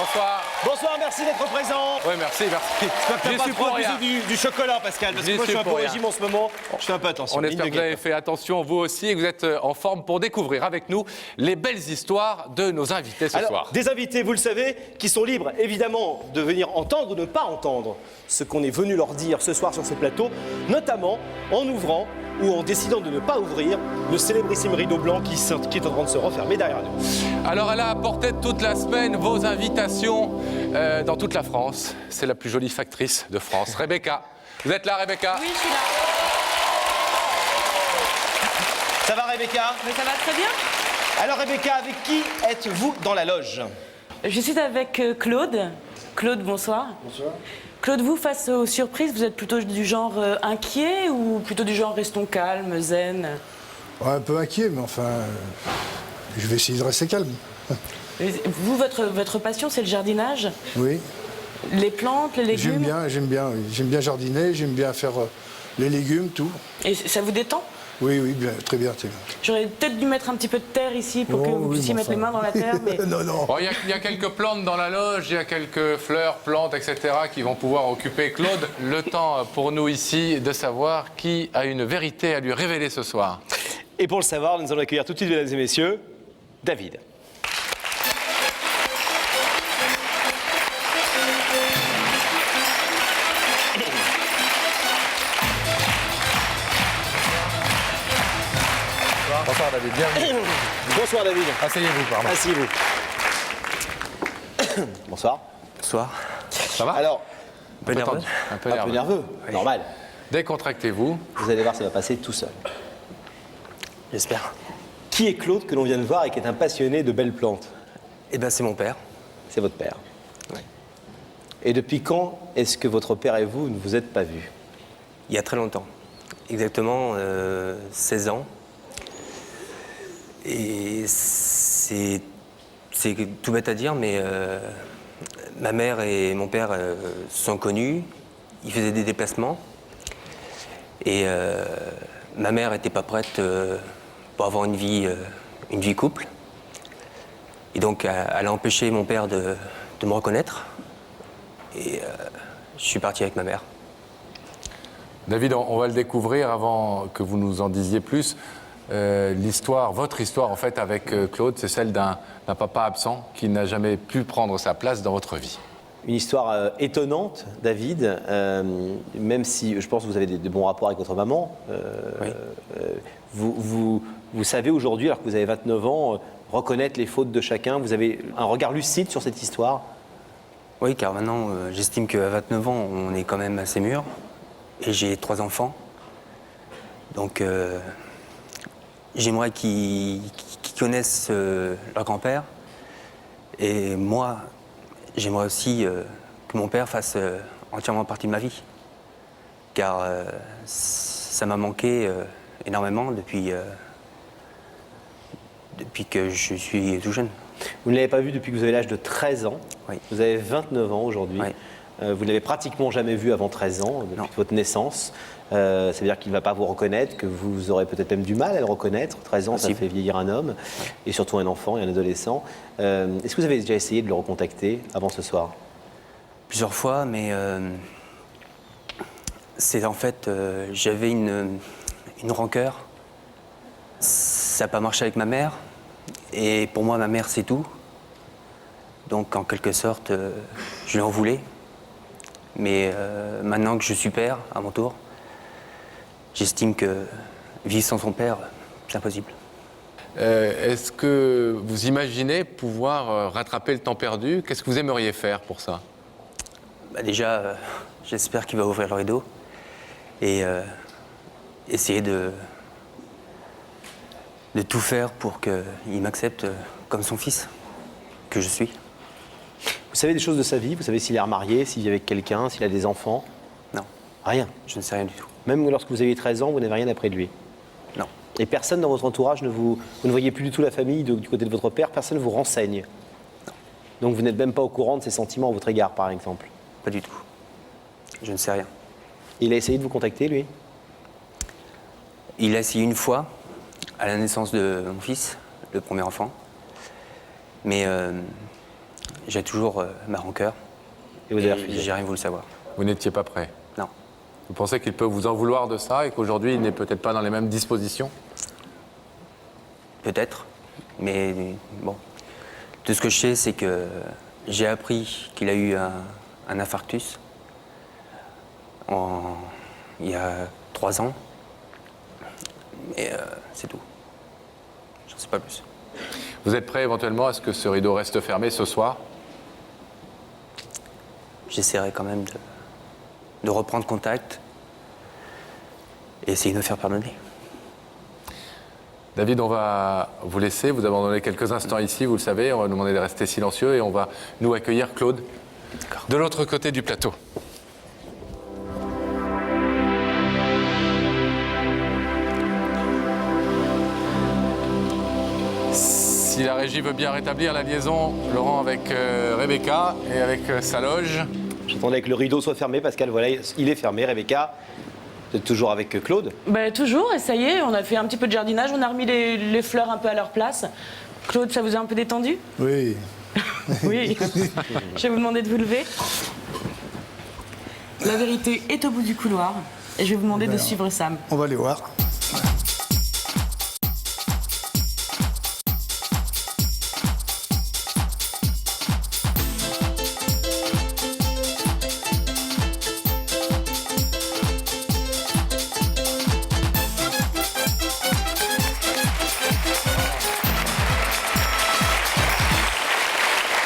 Bonsoir. Bonsoir, merci d'être présent. Oui, merci. J'espère que t'as pas trop abusé du chocolat, Pascal, parce que moi je suis un peu au régime en ce moment. Je fais un peu attention. On espère que vous avez fait attention, vous aussi, et que vous êtes en forme pour découvrir avec nous les belles histoires de nos invités ce soir. Des invités, vous le savez, qui sont libres, évidemment, de venir entendre ou ne pas entendre ce qu'on est venu leur dire ce soir sur ce plateau, notamment en ouvrant ou en décidant de ne pas ouvrir le célébrissime rideau blanc qui est en train de se refermer derrière nous. Alors, elle a apporté toute la semaine vos invitations dans toute la France. C'est la plus jolie factrice de France, Rebecca. Vous êtes là, Rebecca? Oui, je suis là. Ça va, Rebecca? Mais ça va très bien. Alors, Rebecca, avec qui êtes-vous dans la loge? Je suis avec Claude. Claude, bonsoir. Bonsoir. Claude, vous, face aux surprises, vous êtes plutôt du genre inquiet ou plutôt du genre restons calmes, zen? Ouais, un peu inquiet, mais enfin, je vais essayer de rester calme. Vous, votre passion, c'est le jardinage? Oui. Les plantes, les légumes? J'aime bien jardiner, j'aime bien faire les légumes, tout. Et ça vous détend? Oui, bien, très bien. J'aurais peut-être dû mettre un petit peu de terre ici pour que vous puissiez mettre les mains dans la terre. Mais... Non. Bon, il y a quelques plantes dans la loge, il y a quelques fleurs, plantes, etc. qui vont pouvoir occuper Claude. Le temps pour nous ici de savoir qui a une vérité à lui révéler ce soir. Et pour le savoir, nous allons accueillir tout de suite, mesdames et messieurs, David. Bonsoir David, bienvenue. Bonsoir, David. Asseyez-vous, pardon. Asseyez-vous. Bonsoir. Bonsoir. Ça va? Alors, Un peu nerveux. Un peu un peu nerveux. nerveux, normal. Décontractez-vous. Vous allez voir, ça va passer tout seul. J'espère. Qui est Claude que l'on vient de voir et qui est un passionné de belles plantes? Eh bien, c'est mon père. C'est votre père. Oui. Et depuis quand est-ce que votre père et vous ne vous êtes pas vus? Il y a très longtemps. Exactement 16 ans. Et c'est tout bête à dire, mais ma mère et mon père se sont connus. Ils faisaient des déplacements. Et ma mère n'était pas prête pour avoir une vie couple. Et donc, elle a empêché mon père de me reconnaître. Et je suis parti avec ma mère. David, on va le découvrir avant que vous nous en disiez plus. Votre histoire en fait avec Claude, c'est celle d'un papa absent qui n'a jamais pu prendre sa place dans votre vie. Une histoire étonnante, David, même si je pense que vous avez de bons rapports avec votre maman. Oui. Vous savez aujourd'hui, alors que vous avez 29 ans, reconnaître les fautes de chacun. Vous avez un regard lucide sur cette histoire. Oui, car maintenant, j'estime qu'à 29 ans, on est quand même assez mûr. Et j'ai 3 enfants. Donc, j'aimerais qu'ils connaissent leur grand-père. Et moi, j'aimerais aussi que mon père fasse entièrement partie de ma vie. Car ça m'a manqué énormément depuis que je suis tout jeune. Vous ne l'avez pas vu depuis que vous avez l'âge de 13 ans. Oui. Vous avez 29 ans aujourd'hui. Oui. Vous ne l'avez pratiquement jamais vu avant 13 ans, depuis Non. votre naissance. Ça veut dire qu'il ne va pas vous reconnaître, que vous aurez peut-être même du mal à le reconnaître. 13 ans, Possible. ça fait vieillir un homme, et surtout un enfant et un adolescent. Est-ce que vous avez déjà essayé de le recontacter avant ce soir? Plusieurs fois, mais c'est en fait, j'avais une rancœur. Ça n'a pas marché avec ma mère. Et pour moi, ma mère, c'est tout. Donc, en quelque sorte, je lui en voulais. Mais maintenant que je suis père, à mon tour, j'estime que vivre sans son père, c'est impossible. Est-ce que vous imaginez pouvoir rattraper le temps perdu? Qu'est-ce que vous aimeriez faire pour ça? Bah déjà, j'espère qu'il va ouvrir le rideau et essayer de tout faire pour qu'il m'accepte comme son fils, que je suis. Vous savez des choses de sa vie? Vous savez s'il est remarié, s'il vit avec quelqu'un, s'il a des enfants? Non, Rien. je ne sais rien du tout. Même lorsque vous aviez 13 ans, vous n'avez rien après de lui? Non, Et personne dans votre entourage, vous ne voyez plus du tout la famille du côté de votre père, personne ne vous renseigne? Donc vous n'êtes même pas au courant de ses sentiments à votre égard, par exemple? pas du tout. Je ne sais rien. Il a essayé de vous contacter, lui? Il a essayé une fois, à la naissance de mon fils, le premier enfant. Mais j'ai toujours ma rancœur. Et vous avez Et refusé. j'ai rien voulu savoir. Vous n'étiez pas prêt. Non. Vous pensez qu'il peut vous en vouloir de ça et qu'aujourd'hui, il n'est peut-être pas dans les mêmes dispositions? Peut-être. Mais bon. Tout ce que je sais, c'est que j'ai appris qu'il a eu un infarctus il y a 3 ans. Et c'est tout. J'en sais pas plus. Vous êtes prêt éventuellement à ce que ce rideau reste fermé ce soir? J'essaierai quand même de reprendre contact et essayer de me faire pardonner. David, on va vous laisser, vous abandonner quelques instants ici, vous le savez, on va nous demander de rester silencieux et on va nous accueillir Claude de l'autre côté du plateau. Si la régie veut bien rétablir la liaison, Laurent, avec Rebecca et avec sa loge. J'attendais que le rideau soit fermé, Pascal, voilà, il est fermé. Rebecca, vous êtes toujours avec Claude? Toujours, et ça y est, on a fait un petit peu de jardinage, on a remis les fleurs un peu à leur place. Claude, ça vous a un peu détendu? Oui. Oui. Je vais vous demander de vous lever. La vérité est au bout du couloir, et je vais vous demander de suivre Sam. On va aller voir.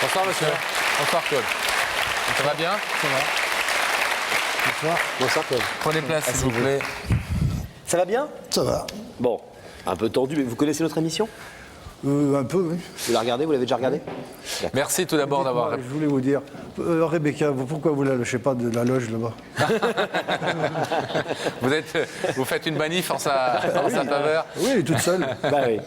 Bonsoir monsieur. Bonsoir Claude. Ça va bien? Ça va. Bonsoir. Bonsoir Claude. Prenez place s'il vous plaît. Ça va bien? Ça va. Bon, un peu tendu, mais vous connaissez notre émission? Un peu, oui. Vous la regardez? Vous l'avez déjà regardée? Merci tout d'abord d'avoir Dites-moi, je voulais vous dire, Rebecca, pourquoi vous ne la lâchez pas de la loge là-bas? Vous faites une manif en sa faveur. Oui, elle est toute seule. Bah oui.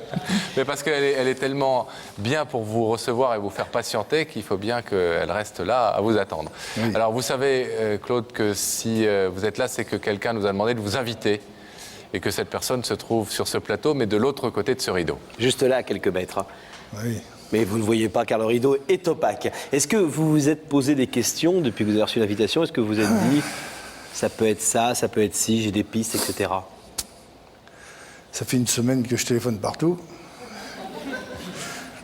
Mais parce elle est tellement bien pour vous recevoir et vous faire patienter qu'il faut bien qu'elle reste là à vous attendre. Oui. Alors vous savez, Claude, que si vous êtes là, c'est que quelqu'un nous a demandé de vous inviter et que cette personne se trouve sur ce plateau, mais de l'autre côté de ce rideau. Juste là, à quelques mètres. Oui. Mais vous ne voyez pas car le rideau est opaque. Est-ce que vous vous êtes posé des questions depuis que vous avez reçu l'invitation? Est-ce que vous vous êtes dit, ça peut être ça peut être ci, j'ai des pistes, etc. Ça fait une semaine que je téléphone partout.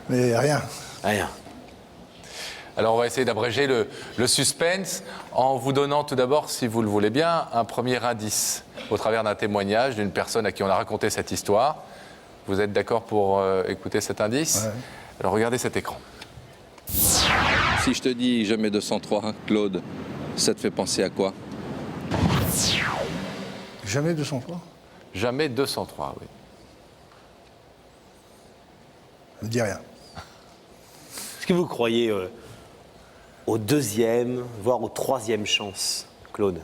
Mais rien. Rien. Alors on va essayer d'abréger le suspense en vous donnant tout d'abord, si vous le voulez bien, un premier indice au travers d'un témoignage d'une personne à qui on a raconté cette histoire. Vous êtes d'accord pour écouter cet indice? Ouais. Alors regardez cet écran. Si je te dis jamais 203, Claude, ça te fait penser à quoi? Jamais 203. Jamais 203, oui. Ça me dit rien. Est-ce que vous croyez au deuxième, voire aux troisième chance, Claude?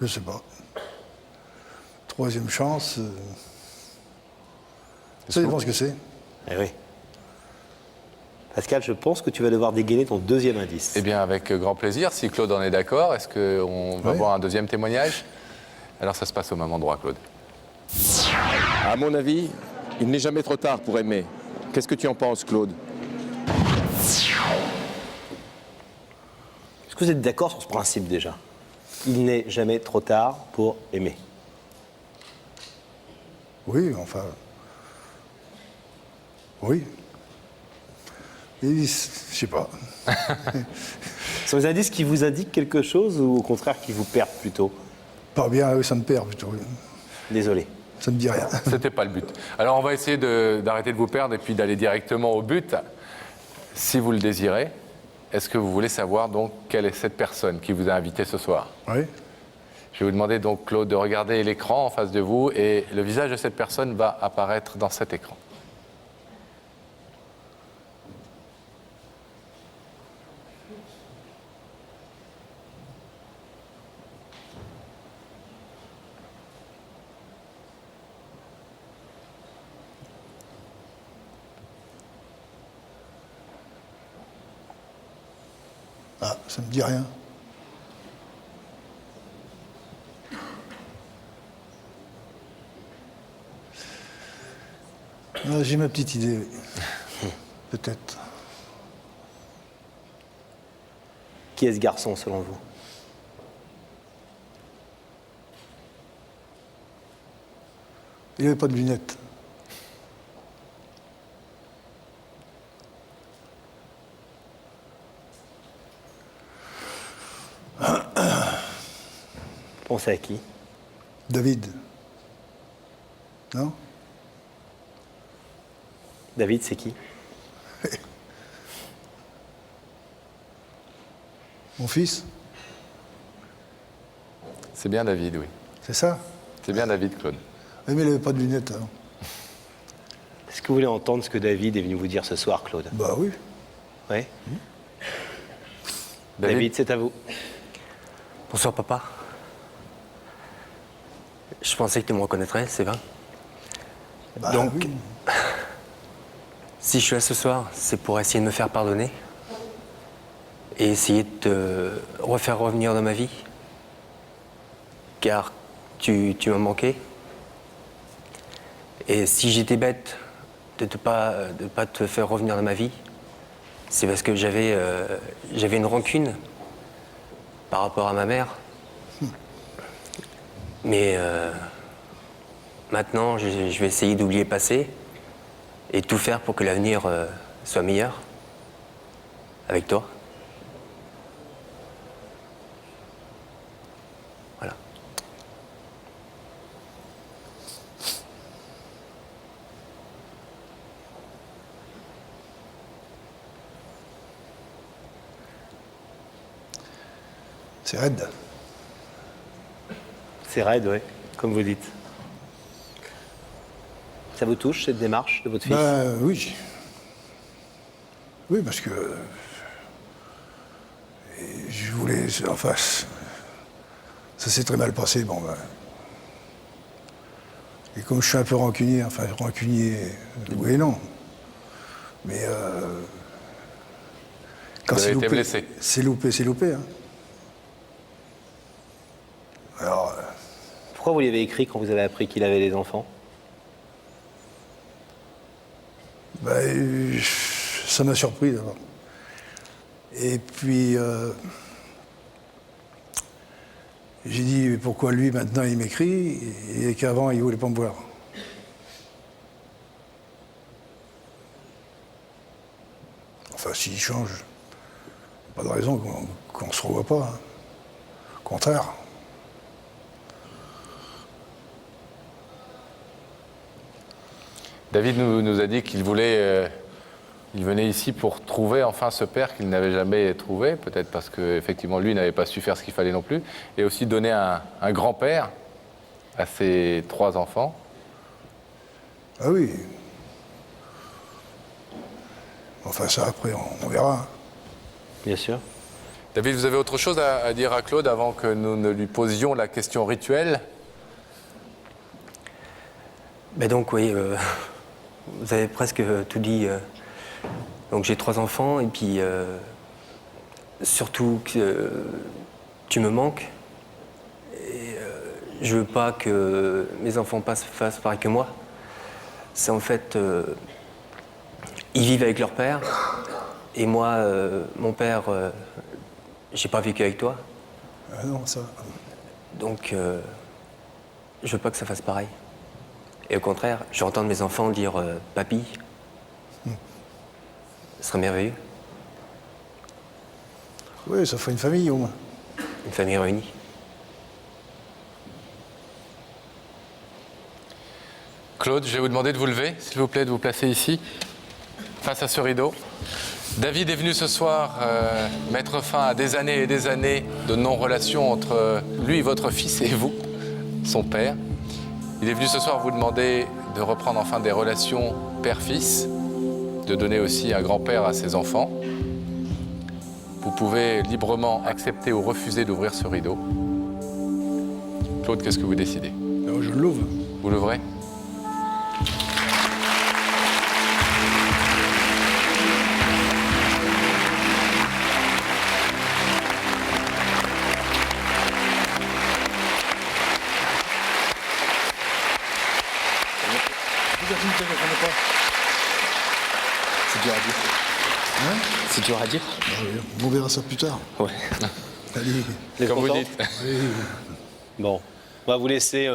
Je sais pas. Troisième chance. Ça dépend ce que c'est. Eh oui. Pascal, je pense que tu vas devoir dégainer ton deuxième indice. Eh bien, avec grand plaisir, si Claude en est d'accord, est-ce qu'on va Oui. voir un deuxième témoignage? Alors ça se passe au même endroit, Claude. À mon avis, il n'est jamais trop tard pour aimer. Qu'est-ce que tu en penses, Claude? Est-ce que vous êtes d'accord sur ce principe déjà? Il n'est jamais trop tard pour aimer. Oui, enfin. Oui. Et, je sais pas. Ce sont des indices qui vous indiquent quelque chose ou au contraire qui vous perdent plutôt? Pas bien, oui, ça me perd plutôt. Oui. Désolé. Ça me dit rien. C'était pas le but. Alors on va essayer d'arrêter de vous perdre et puis d'aller directement au but. Si vous le désirez, est-ce que vous voulez savoir donc quelle est cette personne qui vous a invité ce soir? Oui. Je vais vous demander donc, Claude, de regarder l'écran en face de vous et le visage de cette personne va apparaître dans cet écran. Ah, ça me dit rien. Ah, j'ai ma petite idée, oui. Peut-être. Qui est ce garçon, selon vous? Il n'avait pas de lunettes. Pensez à qui? David. Non? David, c'est qui? Mon fils? C'est bien David, oui. C'est ça? C'est bien David, Claude. Oui, mais il n'avait pas de lunettes. Alors. Est-ce que vous voulez entendre ce que David est venu vous dire ce soir, Claude? Bah oui. Oui. David, c'est à vous. Bonsoir papa. Je pensais que tu me reconnaîtrais, c'est vrai. Bah, Donc, oui. si je suis là ce soir, c'est pour essayer de me faire pardonner et essayer de te refaire revenir dans ma vie. Car tu m'as manqué. Et si j'étais bête de ne pas te faire revenir dans ma vie, c'est parce que j'avais une rancune par rapport à ma mère. Mais maintenant, je vais essayer d'oublier le passé et tout faire pour que l'avenir soit meilleur avec toi. Voilà. C'est raide. C'est raide, oui, comme vous dites. Ça vous touche, cette démarche de votre fils? Bah oui. Oui, parce que je voulais. Enfin, ça s'est très mal passé. Bon, ben. Et comme je suis un peu rancunier, enfin rancunier, oui et non. Mais quand Vous avez c'est été loupé, blessé. c'est loupé, c'est loupé. Hein. Alors, Pourquoi vous lui avez écrit quand vous avez appris qu'il avait des enfants? ben, ça m'a surpris d'abord. Et puis, j'ai dit pourquoi lui maintenant il m'écrit et qu'avant il ne voulait pas me voir. Enfin, s'il change, pas de raison qu'on ne se revoie pas. Hein. Au contraire. David nous a dit qu'il voulait, il venait ici pour trouver enfin ce père qu'il n'avait jamais trouvé, peut-être parce qu'effectivement lui n'avait pas su faire ce qu'il fallait non plus, et aussi donner un grand-père à ses 3 enfants. Ah oui. Enfin, ça après, on verra. Bien sûr. David, vous avez autre chose à dire à Claude avant que nous ne lui posions la question rituelle? Ben donc oui, vous avez presque tout dit. Donc j'ai 3 enfants et puis surtout que tu me manques. Et je veux pas que mes enfants fassent pareil que moi. C'est en fait, ils vivent avec leur père et moi, mon père, j'ai pas vécu avec toi. Ah non, ça. Donc je veux pas que ça fasse pareil. Et au contraire, je vais entendre mes enfants dire papy. Ce serait merveilleux. Oui, ça ferait une famille au moins. Une famille réunie. Claude, je vais vous demander de vous lever, s'il vous plaît, de vous placer ici, face à ce rideau. David est venu ce soir mettre fin à des années et des années de non-relation entre lui, votre fils, et vous, son père. Il est venu ce soir vous demander de reprendre enfin des relations père-fils, de donner aussi un grand-père à ses enfants. Vous pouvez librement accepter ou refuser d'ouvrir ce rideau. Claude, qu'est-ce que vous décidez? Alors, je l'ouvre. Vous l'ouvrez? Vous personne ne connaît pas. C'est dur à dire. Hein? C'est dur à dire. On verra ça plus tard. Ouais. Allez. Comme vous content dites. Bon, on va vous laisser.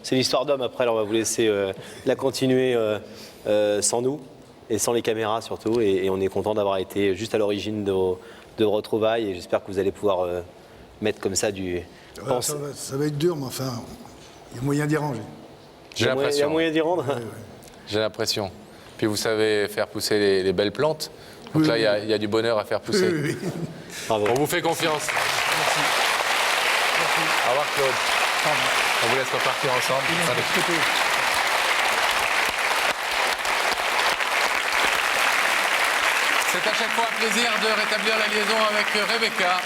C'est l'histoire d'homme après, alors on va vous laisser la continuer sans nous et sans les caméras surtout. Et on est content d'avoir été juste à l'origine de vos retrouvailles et j'espère que vous allez pouvoir mettre comme ça du. Voilà, ça va être dur, mais enfin, il y a moyen d'y ranger. J'ai Il y a l'impression. moyen d'y rendre. J'ai l'impression. Puis vous savez faire pousser les belles plantes. Donc Oui, là, oui. il y a du bonheur à faire pousser. Oui, oui. Bravo. On vous fait confiance. Au revoir, Claude. On vous laisse repartir ensemble. Allez. C'est à chaque fois un plaisir de rétablir la liaison avec Rebecca.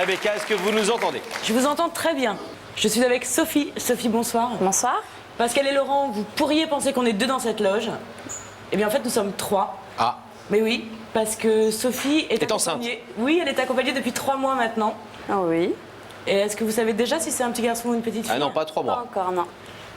Rebecca, est-ce que vous nous entendez? Je vous entends très bien. Je suis avec Sophie. Sophie, bonsoir. Bonsoir. Pascal et Laurent, vous pourriez penser qu'on est 2 dans cette loge. Eh bien, en fait, nous sommes 3. Ah, Mais oui, parce que Sophie est enceinte. accompagnée. Oui, elle est accompagnée depuis 3 mois maintenant. Ah oui. Et est-ce que vous savez déjà si c'est un petit garçon ou une petite fille? Ah non, pas 3 Pas mois. encore, non.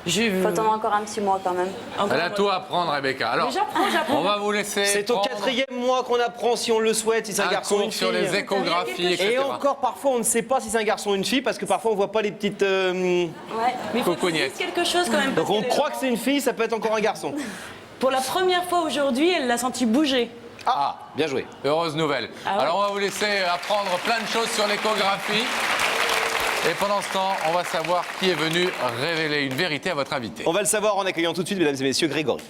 Je... Faut attendre encore un petit mois quand même. Encore elle a un mois. tout à apprendre, Rebecca. Alors, Mais j'apprends. on va vous laisser. C'est au prendre 4e mois qu'on apprend si on le souhaite, si c'est un un garçon ou cours une sur fille. les échographies, etc. Et encore, parfois, on ne sait pas si c'est un garçon ou une fille parce que parfois, on voit pas les petites. Ouais, mais il faut que je vous Cocognette. dise quelque chose quand même. Donc, parce on qu'elle est- croit que c'est une fille, ça peut être encore un garçon. Pour la première fois aujourd'hui, elle l'a senti bouger. Ah, bien joué. Heureuse nouvelle. Ah ouais. Alors, on va vous laisser apprendre plein de choses sur l'échographie. Et pendant ce temps, on va savoir qui est venu révéler une vérité à votre invité. On va le savoir en accueillant tout de suite, mesdames et messieurs, Grégory.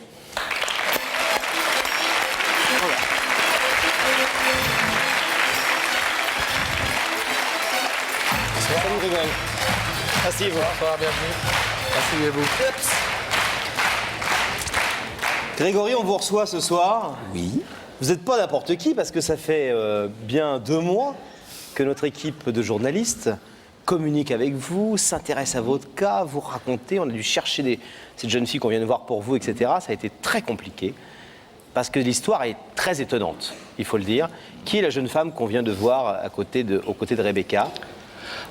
Salut Grégory. Asseyez-vous. Bonsoir, bienvenue. Asseyez-vous. Grégory, on vous reçoit ce soir. Oui. Vous n'êtes pas n'importe qui parce que ça fait bien 2 mois que notre équipe de journalistes communique avec vous, s'intéresse à votre cas, vous racontez. On a dû chercher cette jeune fille qu'on vient de voir pour vous, etc. Ça a été très compliqué parce que l'histoire est très étonnante, il faut le dire. Qui est la jeune femme qu'on vient de voir aux côtés de Rebecca?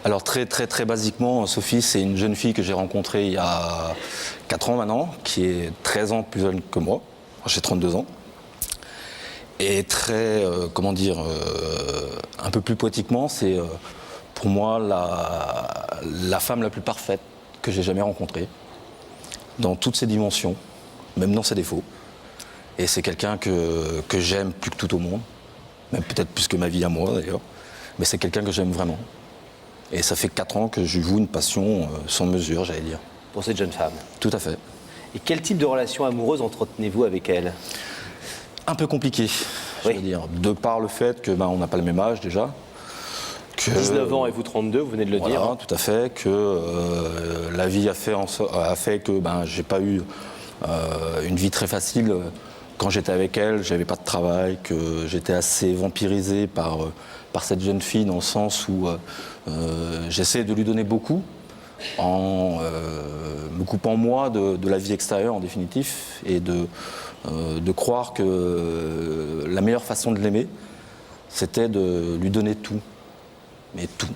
Alors très basiquement, Sophie, c'est une jeune fille que j'ai rencontrée il y a 4 ans maintenant, qui est 13 ans plus jeune que moi. J'ai 32 ans. Et très, un peu plus poétiquement, c'est pour moi la femme la plus parfaite que j'ai jamais rencontrée, dans toutes ses dimensions, même dans ses défauts. Et c'est quelqu'un que j'aime plus que tout au monde, même peut-être plus que ma vie à moi d'ailleurs, mais c'est quelqu'un que j'aime vraiment. Et ça fait 4 ans que je lui voue une passion sans mesure, j'allais dire. Pour cette jeune femme. Tout à fait. Et quel type de relation amoureuse entretenez-vous avec elle? Un peu compliqué, je Oui. veux dire, de par le fait que on n'a pas le même âge déjà. Que, 19 ans et vous 32, vous venez de le voilà, dire. tout à fait, que la vie a fait que j'ai pas eu une vie très facile. Quand j'étais avec elle, j'avais pas de travail, que j'étais assez vampirisé par cette jeune fille dans le sens où j'essaie de lui donner beaucoup en me coupant moi de la vie extérieure en définitif et de croire que la meilleure façon de l'aimer, c'était de lui donner tout, mais tout,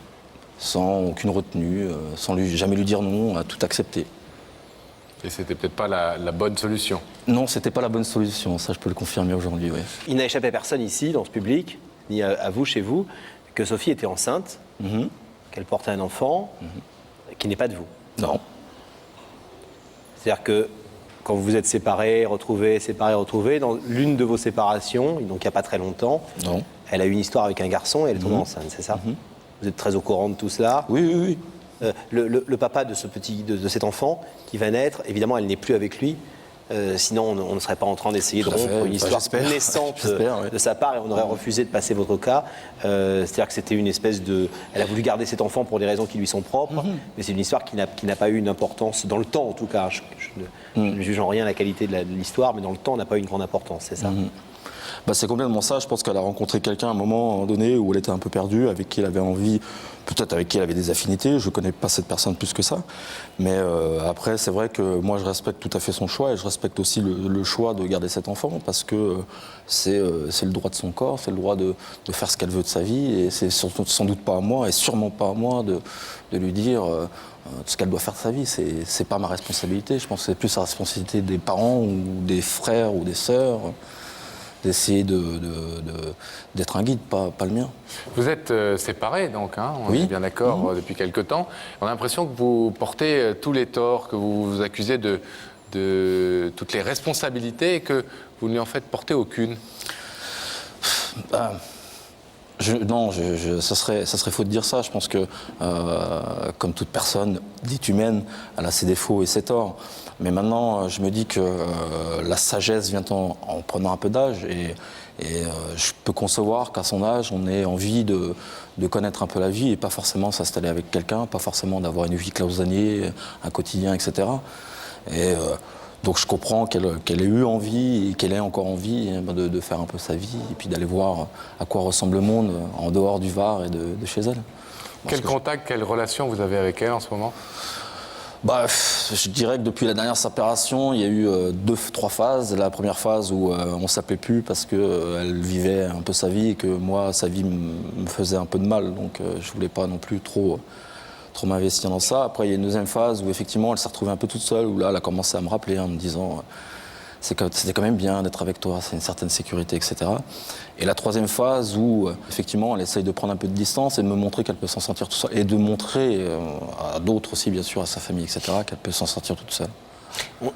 sans aucune retenue, sans jamais lui dire non, à tout accepter. Et c'était peut-être pas la bonne solution. Non, c'était pas la bonne solution, ça je peux le confirmer aujourd'hui, oui. Il n'a échappé à personne ici, dans ce public, ni à vous, chez vous, que Sophie était enceinte, qu'elle portait un enfant qui n'est pas de vous. Non. C'est-à-dire que quand vous vous êtes séparés, retrouvés, dans l'une de vos séparations, donc il n'y a pas très longtemps, Non. elle a eu une histoire avec un garçon et elle est tombée enceinte, c'est ça? Vous êtes très au courant de tout cela. Oui, oui, oui. Le papa de cet enfant qui va naître, évidemment, elle n'est plus avec lui. Sinon, on ne serait pas en train d'essayer de Tout à fait. rompre une Enfin, histoire j'espère. naissante J'espère, ouais. de sa part et on aurait refusé de passer votre cas. C'est-à-dire que c'était une espèce de... Elle a voulu garder cet enfant pour des raisons qui lui sont propres, mais c'est une histoire qui n'a pas eu une importance, dans le temps en tout cas. Je ne juge en rien la qualité de l'histoire, mais dans le temps, n'a pas eu une grande importance, c'est ça? C'est complètement ça. Je pense qu'elle a rencontré quelqu'un à un moment donné où elle était un peu perdue, avec qui elle avait envie, peut-être avec qui elle avait des affinités. Je ne connais pas cette personne plus que ça. Mais après, c'est vrai que moi, je respecte tout à fait son choix et je respecte aussi le choix de garder cet enfant parce que c'est le droit de son corps, c'est le droit de faire ce qu'elle veut de sa vie et c'est sans doute pas à moi et sûrement pas à moi de lui dire ce qu'elle doit faire de sa vie. C'est pas ma responsabilité. Je pense que c'est plus la responsabilité des parents ou des frères ou des sœurs d'essayer d'être un guide, pas le mien. Vous êtes séparés, donc, hein, on Oui. est bien d'accord, depuis quelque temps. On a l'impression que vous portez tous les torts, que vous vous accusez de toutes les responsabilités et que vous ne lui en faites porter aucune. Non, ça serait faux de dire ça. Je pense que, comme toute personne dite humaine, elle a ses défauts et ses torts. Mais maintenant, je me dis que la sagesse vient en prenant un peu d'âge. Et je peux concevoir qu'à son âge, on ait envie de connaître un peu la vie et pas forcément s'installer avec quelqu'un, pas forcément d'avoir une vie cloisonnée, un quotidien, etc. Donc je comprends qu'elle ait eu envie et qu'elle ait encore envie de faire un peu sa vie et puis d'aller voir à quoi ressemble le monde en dehors du Var et de chez elle. Quel contact, quelle relation vous avez avec elle en ce moment? Je dirais que depuis la dernière séparation, il y a eu 2-3 phases. La première phase où on ne s'appelait plus parce qu'elle vivait un peu sa vie et que moi, sa vie me faisait un peu de mal. Donc je ne voulais pas non plus trop m'investir dans ça. Après, il y a une deuxième phase où effectivement, elle s'est retrouvée un peu toute seule, où là, elle a commencé à me rappeler en me disant c'était quand même bien d'être avec toi, c'est une certaine sécurité, etc. Et la troisième phase où, effectivement, elle essaye de prendre un peu de distance et de me montrer qu'elle peut s'en sortir toute seule, et de montrer à d'autres aussi, bien sûr, à sa famille, etc., qu'elle peut s'en sortir toute seule.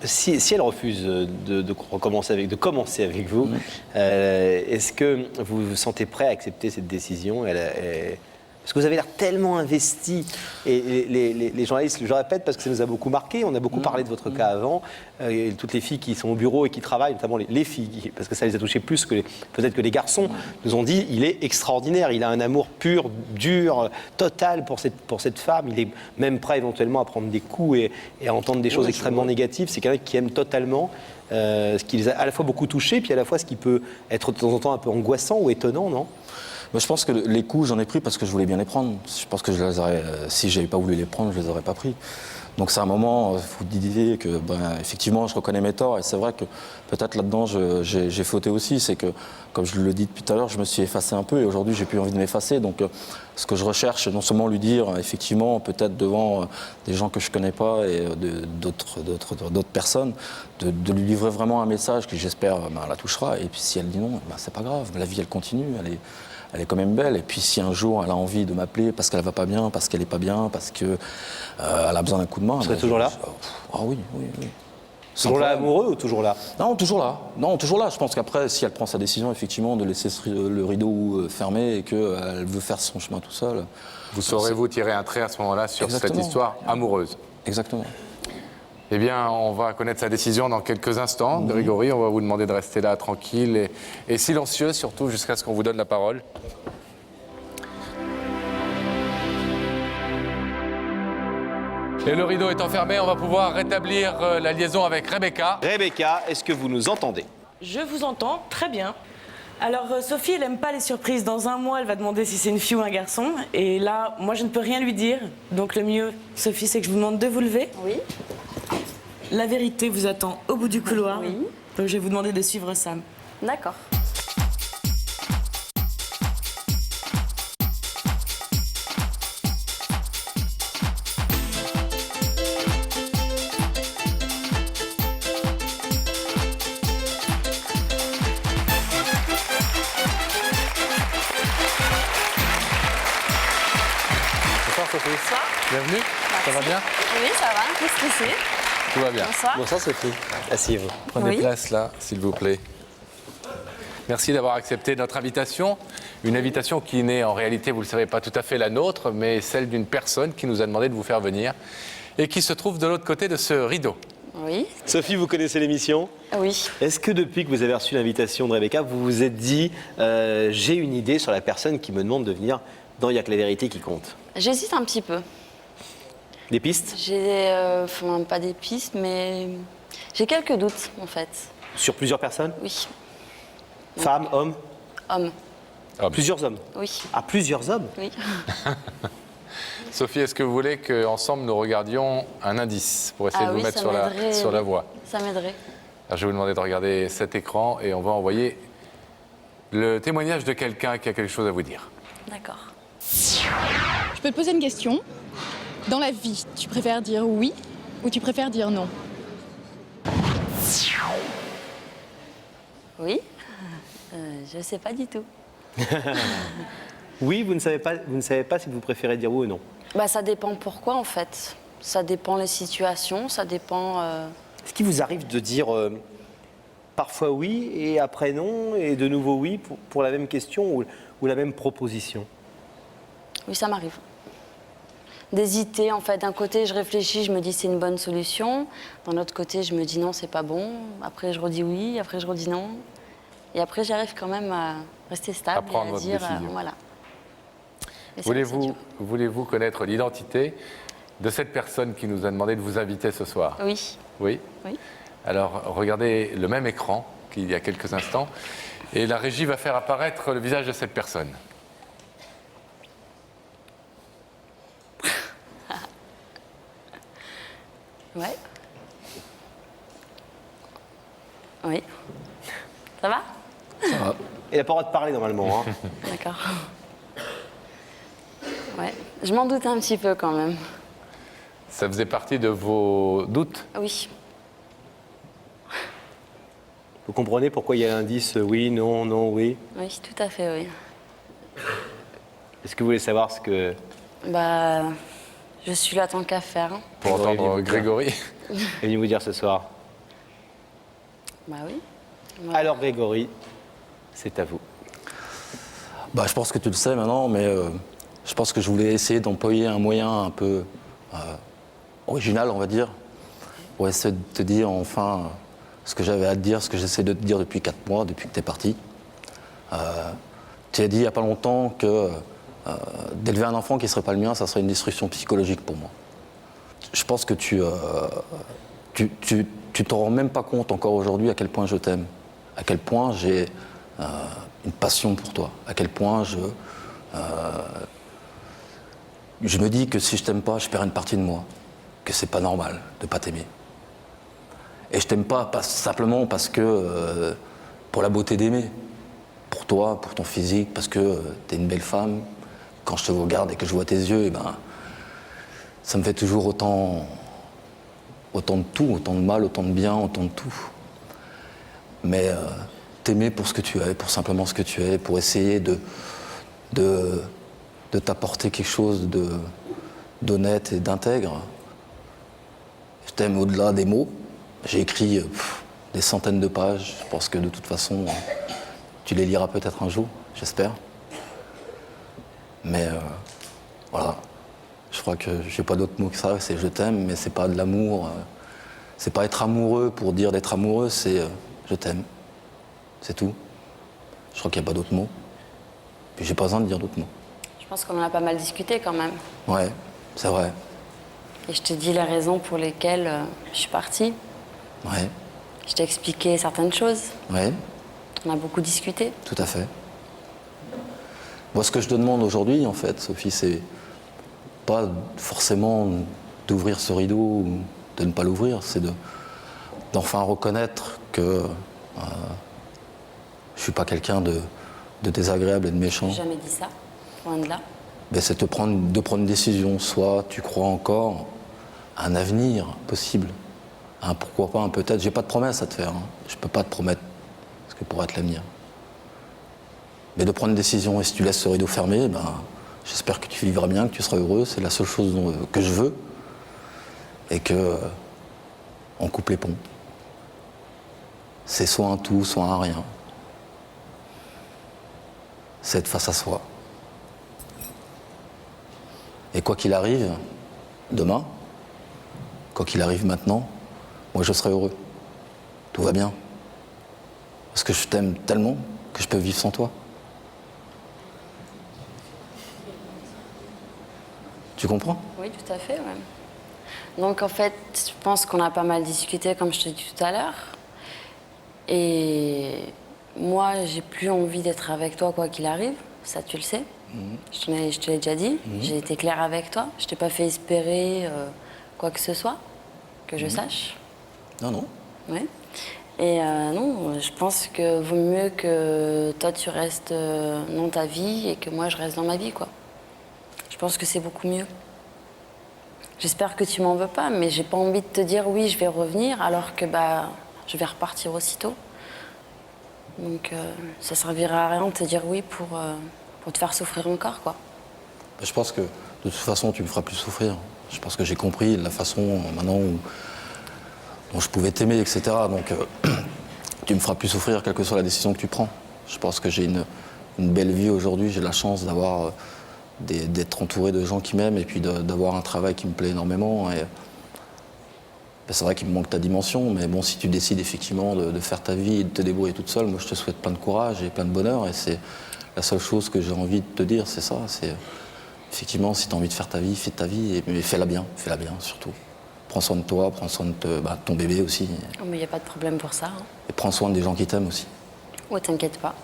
Si elle refuse de commencer avec vous, est-ce que vous vous sentez prêt à accepter cette décision? Parce que vous avez l'air tellement investi, et les journalistes, je le répète parce que ça nous a beaucoup marqué, on a beaucoup parlé de votre cas avant, et toutes les filles qui sont au bureau et qui travaillent, notamment les filles, parce que ça les a touchées plus que peut-être que les garçons, nous ont dit il est extraordinaire, il a un amour pur, dur, total pour cette femme, il est même prêt éventuellement à prendre des coups et à entendre des choses extrêmement négatives, c'est quelqu'un qui aime totalement. Ce qui les a à la fois beaucoup touchés, puis à la fois ce qui peut être de temps en temps un peu angoissant ou étonnant, non? Je pense que les coups, j'en ai pris parce que je voulais bien les prendre. Je pense que si je n'avais pas voulu les prendre, je ne les aurais pas pris. Donc c'est un moment, vous disiez que, effectivement, je reconnais mes torts. Et c'est vrai que peut-être là-dedans, j'ai fauté aussi. C'est que, comme je le dis depuis tout à l'heure, je me suis effacé un peu et aujourd'hui, j'ai plus envie de m'effacer. Donc ce que je recherche, c'est non seulement lui dire, effectivement, peut-être devant des gens que je ne connais pas et d'autres personnes, de lui livrer vraiment un message qui, j'espère, la touchera. Et puis si elle dit non, c'est pas grave. La vie, elle continue. Elle est quand même belle. Et puis si un jour elle a envie de m'appeler parce qu'elle va pas bien, parce qu'elle est pas bien, parce qu'elle a besoin d'un coup de main. Vous serez toujours là? Ah oui. Toujours là amoureux ou toujours là? Non, toujours là. Je pense qu'après, si elle prend sa décision, effectivement, de laisser le rideau fermé et qu'elle veut faire son chemin tout seul. Vous saurez-vous tirer un trait à ce moment-là sur Exactement. cette histoire amoureuse? Exactement. Eh bien, on va connaître sa décision dans quelques instants. Grégory, on va vous demander de rester là, tranquille et silencieux, surtout jusqu'à ce qu'on vous donne la parole. Et le rideau étant fermé, on va pouvoir rétablir la liaison avec Rebecca. Rebecca, est-ce que vous nous entendez? Je vous entends très bien. Alors Sophie, elle aime pas les surprises. Dans un mois, elle va demander si c'est une fille ou un garçon. Et là, moi, je ne peux rien lui dire. Donc le mieux, Sophie, c'est que je vous demande de vous lever. Oui. La vérité vous attend au bout du couloir. Oui. Donc je vais vous demander de suivre Sam. D'accord. Bonsoir Sophie. Bienvenue. Ça va bien? Oui, ça va. Qu'est-ce que c'est? Tout va bien. Bonsoir. Bonsoir Sophie. Asseyez-vous. Prenez Oui. place là, s'il vous plaît. Merci d'avoir accepté notre invitation. Une invitation qui n'est en réalité, vous le savez, pas tout à fait la nôtre, mais celle d'une personne qui nous a demandé de vous faire venir et qui se trouve de l'autre côté de ce rideau. Oui. Sophie, vous connaissez l'émission? Oui. Est-ce que depuis que vous avez reçu l'invitation de Rebecca, vous vous êtes dit j'ai une idée sur la personne qui me demande de venir dans Il y a que la vérité qui compte? J'hésite un petit peu. Des pistes? J'ai, enfin, pas des pistes, mais j'ai quelques doutes, en fait. Sur plusieurs personnes? Oui. Femmes, hommes? Homme. Plusieurs hommes? Oui. Ah, plusieurs hommes? Oui. Sophie, est-ce que vous voulez qu'ensemble nous regardions un indice pour essayer Ah de vous oui, mettre ça m'aiderait, sur la voie? Ça m'aiderait. Alors, je vais vous demander de regarder cet écran et on va envoyer le témoignage de quelqu'un qui a quelque chose à vous dire. D'accord. Je peux te poser une question? Dans la vie, tu préfères dire oui ou tu préfères dire non? Oui. Je sais pas du tout. Oui, vous ne savez pas si vous préférez dire oui ou non. Bah, ça dépend pourquoi, en fait. Ça dépend les situations, ça dépend... Est-ce qu'il vous arrive de dire parfois oui et après non, et de nouveau oui pour la même question ou la même proposition? Oui, ça m'arrive. D'hésiter, en fait. D'un côté, je réfléchis, je me dis c'est une bonne solution. D'un autre côté, je me dis non, c'est pas bon. Après, je redis oui, après, je redis non. Et après, j'arrive quand même à rester stable À prendre et à votre dire décision. voilà. Mais c'est dur. Voulez-vous connaître l'identité de cette personne qui nous a demandé de vous inviter ce soir? Oui. Oui. Oui. Alors, regardez le même écran qu'il y a quelques instants, et la régie va faire apparaître le visage de cette personne. Ouais. Oui. Ça va? Il n'a pas le droit de parler normalement. Hein. D'accord. Ouais. Je m'en doutais un petit peu quand même. Ça faisait partie de vos doutes? Oui. Vous comprenez pourquoi il y a l'indice oui, non, non, oui? Oui, tout à fait, oui. Est-ce que vous voulez savoir ce que... Bah, je suis là tant qu'à faire. Hein. Pour Grégory entendre vient vous dire. Grégory. est venu vous dire ce soir? Bah oui. Ouais. Alors Grégory, c'est à vous. Bah, je pense que tu le sais maintenant, mais je pense que je voulais essayer d'employer un moyen un peu original, on va dire, pour essayer de te dire enfin ce que j'avais à te dire, ce que j'essaie de te dire depuis 4 mois, depuis que tu es parti. Tu as dit il n'y a pas longtemps que d'élever un enfant qui ne serait pas le mien, ça serait une destruction psychologique pour moi. Je pense que tu t'en rends même pas compte encore aujourd'hui à quel point je t'aime, à quel point j'ai une passion pour toi, à quel point je me dis que si je t'aime pas, je perds une partie de moi, que c'est pas normal de pas t'aimer. Et je t'aime pas simplement parce que pour la beauté d'aimer, pour toi, pour ton physique, parce que t'es une belle femme. Quand je te regarde et que je vois tes yeux, ça me fait toujours autant de tout, autant de mal, autant de bien, autant de tout. Mais t'aimer pour ce que tu es, pour simplement ce que tu es, pour essayer de t'apporter quelque chose d'honnête et d'intègre. Je t'aime au-delà des mots. J'ai écrit des centaines de pages. Je pense que de toute façon, tu les liras peut-être un jour, j'espère. Mais voilà, je crois que j'ai pas d'autre mot que ça, c'est je t'aime, mais c'est pas de l'amour. C'est pas être amoureux pour dire d'être amoureux, c'est je t'aime. C'est tout. Je crois qu'il n'y a pas d'autres mots. Puis j'ai pas besoin de dire d'autres mots. Je pense qu'on en a pas mal discuté quand même. Ouais, c'est vrai. Et je te dis les raisons pour lesquelles je suis partie. Ouais, Je t'ai expliqué certaines choses. ouais, On a beaucoup discuté. tout à fait. Moi, ce que je te demande aujourd'hui, en fait, Sophie, c'est pas forcément d'ouvrir ce rideau ou de ne pas l'ouvrir, c'est d'enfin reconnaître que je suis pas quelqu'un de désagréable et de méchant. J'ai jamais dit ça, loin de là. Ben, c'est de prendre une décision. Soit tu crois encore à un avenir possible, à un pourquoi pas, un peut-être. J'ai pas de promesse à te faire. Hein. Je peux pas te promettre ce que pourrait être l'avenir. Mais de prendre une décision, et si tu laisses ce rideau fermé, j'espère que tu vivras bien, que tu seras heureux. C'est la seule chose que je veux. Et que on coupe les ponts. C'est soit un tout, soit un rien. C'est être face à soi. Et quoi qu'il arrive, demain, quoi qu'il arrive maintenant, moi je serai heureux. Tout va bien. Parce que je t'aime tellement que je peux vivre sans toi. Tu comprends? Oui, tout à fait, ouais. Donc en fait, je pense qu'on a pas mal discuté, comme je t'ai dit tout à l'heure. Et moi, j'ai plus envie d'être avec toi quoi qu'il arrive, ça tu le sais. Je te l'ai déjà dit, j'ai été claire avec toi. Je t'ai pas fait espérer quoi que ce soit, que je sache. Non, non. Ouais. Et non, je pense que vaut mieux que toi tu restes dans ta vie et que moi je reste dans ma vie, quoi. Je pense que c'est beaucoup mieux. j'espère que tu m'en veux pas, mais j'ai pas envie de te dire oui, je vais revenir, alors que je vais repartir aussitôt. Donc ça servira à rien de te dire oui pour te faire souffrir encore, quoi. Je pense que de toute façon, tu me feras plus souffrir. Je pense que j'ai compris la façon maintenant dont je pouvais t'aimer, etc. Donc tu me feras plus souffrir quelle que soit la décision que tu prends. Je pense que j'ai une belle vie aujourd'hui, j'ai la chance d'avoir d'être entouré de gens qui m'aiment et puis d'avoir un travail qui me plaît énormément. Et, c'est vrai qu'il me manque ta dimension, mais bon, si tu décides effectivement de faire ta vie et de te débrouiller toute seule, moi je te souhaite plein de courage et plein de bonheur. Et c'est la seule chose que j'ai envie de te dire, c'est ça. C'est effectivement, si tu as envie de faire ta vie, fais ta vie, mais fais-la bien surtout. Prends soin de toi, prends soin de ton bébé aussi. Oh, mais il n'y a pas de problème pour ça. Hein. Et prends soin des gens qui t'aiment aussi. Oh, t'inquiète pas.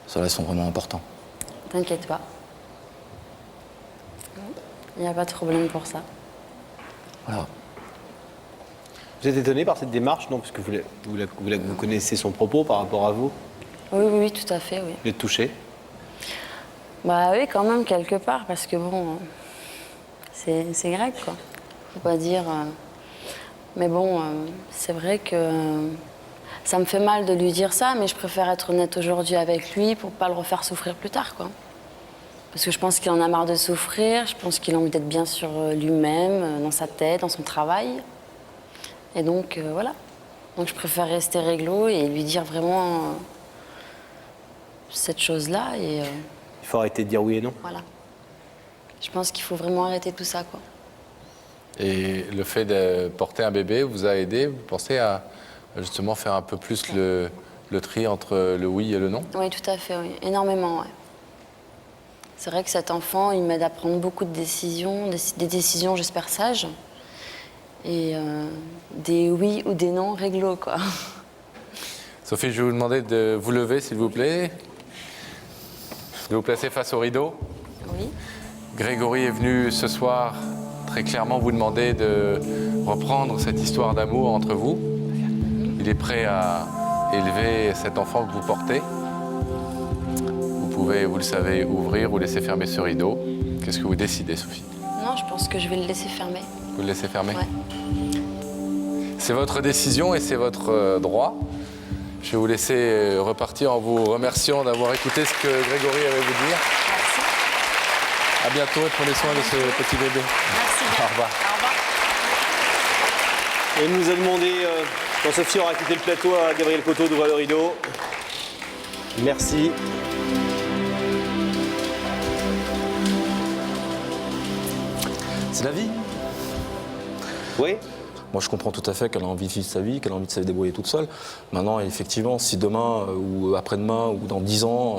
Ceux-là, ils sont vraiment importants. T'inquiète pas. Il n'y a pas de problème pour ça. Voilà. Vous êtes étonné par cette démarche, non? Parce que vous connaissez son propos par rapport à vous. Oui, tout à fait, oui. Vous êtes touché? Bah oui, quand même, quelque part, parce que bon, c'est grec, quoi. Faut pas dire... Mais bon, c'est vrai que ça me fait mal de lui dire ça, mais je préfère être honnête aujourd'hui avec lui pour pas le refaire souffrir plus tard, quoi. Parce que je pense qu'il en a marre de souffrir, je pense qu'il a envie d'être bien sur lui-même, dans sa tête, dans son travail. Et donc, voilà. Donc je préfère rester réglo et lui dire vraiment cette chose-là. Et il faut arrêter de dire oui et non. voilà. Je pense qu'il faut vraiment arrêter tout ça, quoi. Et le fait de porter un bébé vous a aidé? Vous pensez à justement faire un peu plus le tri entre le oui et le non? Oui, tout à fait, oui. Énormément, ouais. C'est vrai que cet enfant, il m'aide à prendre beaucoup de décisions, des décisions, j'espère, sages. Et des oui ou des non réglo, quoi. Sophie, je vais vous demander de vous lever, s'il vous plaît. De vous placer face au rideau. Oui. Grégory est venu ce soir très clairement vous demander de reprendre cette histoire d'amour entre vous. Il est prêt à élever cet enfant que vous portez. Vous pouvez, vous le savez, ouvrir ou laisser fermer ce rideau. Qu'est-ce que vous décidez, Sophie? Non, je pense que je vais le laisser fermer. Vous le laissez fermer? Ouais. C'est votre décision et c'est votre droit. Je vais vous laisser repartir en vous remerciant d'avoir écouté ce que Grégory avait vous dire. Merci. À bientôt et prenez soin de ce petit bébé. Merci bien. Au revoir. Au revoir. Et il nous a demandé, quand Sophie aura quitté le plateau, à Gabriel Coteau d'ouvrir le rideau. Merci. C'est la vie. Oui. Moi, je comprends tout à fait qu'elle a envie de vivre sa vie, qu'elle a envie de se débrouiller toute seule. Maintenant, effectivement, si demain ou après-demain ou dans 10 ans,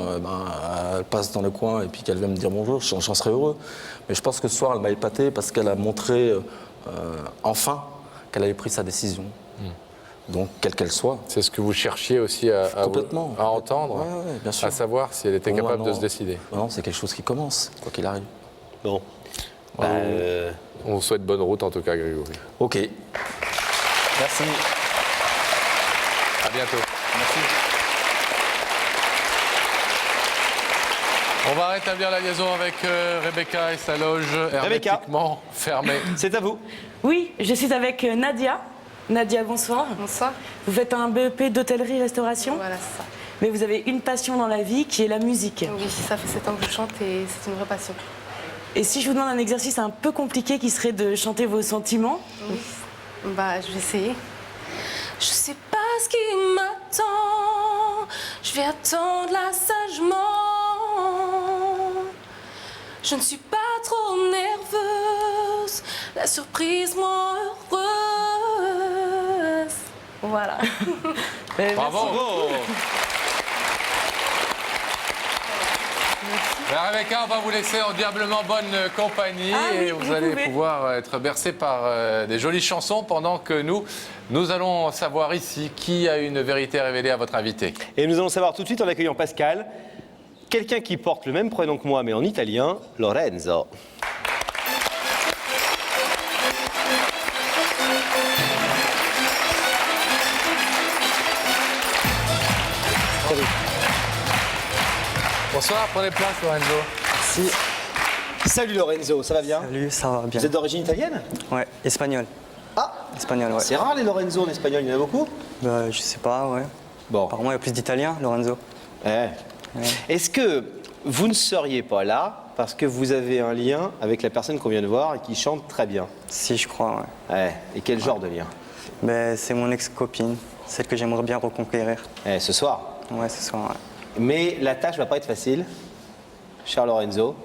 elle passe dans le coin et puis qu'elle vient me dire bonjour, j'en serais heureux. Mais je pense que ce soir, elle m'a épaté parce qu'elle a montré enfin qu'elle avait pris sa décision. Donc, quelle qu'elle soit. C'est ce que vous cherchiez aussi à entendre, ouais, bien sûr. à savoir si elle était Pour moi, capable de non. se décider. Non, c'est quelque chose qui commence, quoi qu'il arrive. Bon. On vous souhaite bonne route en tout cas, Grégory. Ok. Merci. À bientôt. Merci. On va rétablir la liaison avec Rebecca et sa loge hermétiquement fermée. C'est à vous. Oui, je suis avec Nadia. Nadia, bonsoir. Bonsoir. Vous faites un BEP d'hôtellerie-restauration, Voilà, c'est ça. mais vous avez une passion dans la vie qui est la musique. Oui, ça fait 7 ans que je chante et c'est une vraie passion. Et si je vous demande un exercice un peu compliqué qui serait de chanter vos sentiments? Oui. Bah, je vais essayer. Je sais pas ce qui m'attend. Je vais attendre là sagement. Je ne suis pas trop nerveuse. La surprise me rend heureuse. Voilà. Bravo. Rebecca, on va vous laisser en diablement bonne compagnie et vous allez pouvoir être bercé par des jolies chansons pendant que nous allons savoir ici qui a une vérité à révéler à votre invité. Et nous allons savoir tout de suite en accueillant Pascal, quelqu'un qui porte le même prénom que moi mais en italien, Lorenzo. Bonsoir, prenez place Lorenzo. Merci. Salut Lorenzo, ça va bien? Salut, ça va bien. Vous êtes d'origine italienne? Ouais, espagnol. Ah, Espagnol, ouais. c'est rare les Lorenzo en espagnol, il y en a beaucoup? Bah, je sais pas, ouais. Bon. Apparemment, il y a plus d'Italiens, Lorenzo. Ouais. Est-ce que vous ne seriez pas là parce que vous avez un lien avec la personne qu'on vient de voir et qui chante très bien? Si, je crois, ouais. Ouais. Et quel genre de lien? Ben, c'est mon ex-copine, celle que j'aimerais bien reconquérir. Ce soir. Ouais, ce soir, ouais. Mais la tâche va pas être facile, cher Lorenzo,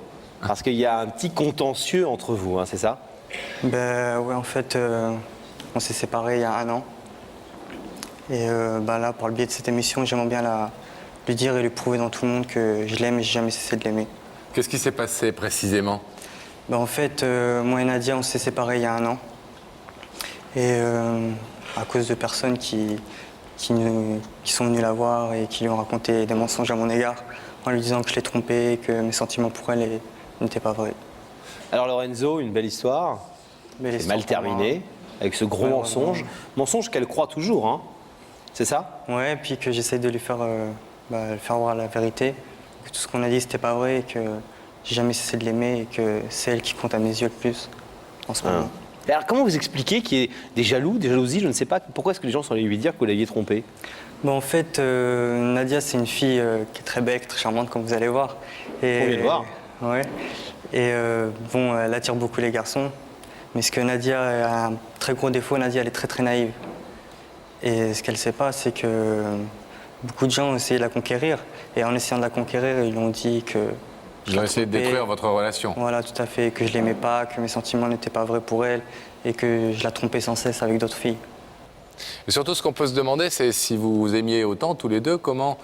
parce qu'il y a un petit contentieux entre vous, hein, c'est ça? Ben, ouais, en fait, on s'est séparés il y a 1 an. Et ben là, par le biais de cette émission, j'aimerais bien lui dire et lui prouver dans tout le monde que je l'aime et j'ai jamais cessé de l'aimer. Qu'est-ce qui s'est passé précisément? Ben, en fait, moi et Nadia, on s'est séparés il y a 1 an. Et à cause de personnes qui sont venues la voir et qui lui ont raconté des mensonges à mon égard en lui disant que je l'ai trompée et que mes sentiments pour elle n'étaient pas vrais. Alors Lorenzo, une belle histoire, c'est mal terminé, avec ce gros mensonge. Mensonge qu'elle croit toujours, hein? C'est ça? Ouais, et puis que j'essaie de lui faire voir la vérité, que tout ce qu'on a dit c'était pas vrai et que j'ai jamais cessé de l'aimer et que c'est elle qui compte à mes yeux le plus en ce moment. Alors comment vous expliquez qu'il y ait des jaloux, des jalousies, je ne sais pas, pourquoi est-ce que les gens sont allés lui dire que vous l'aviez trompée? Bon, en fait, Nadia, c'est une fille qui est très belle, très charmante, comme vous allez voir. Et, on vient de voir. Ouais. Et bon, elle attire beaucoup les garçons. Mais ce que Nadia a un très gros défaut, Nadia, elle est très très naïve. Et ce qu'elle ne sait pas, c'est que beaucoup de gens ont essayé de la conquérir. Et en essayant de la conquérir, ils lui ont dit que... Ils ont essayé de détruire votre relation. Voilà, tout à fait. Que je l'aimais pas, que mes sentiments n'étaient pas vrais pour elle et que je la trompais sans cesse avec d'autres filles. Et surtout, ce qu'on peut se demander, c'est si vous vous aimiez autant tous les deux, comment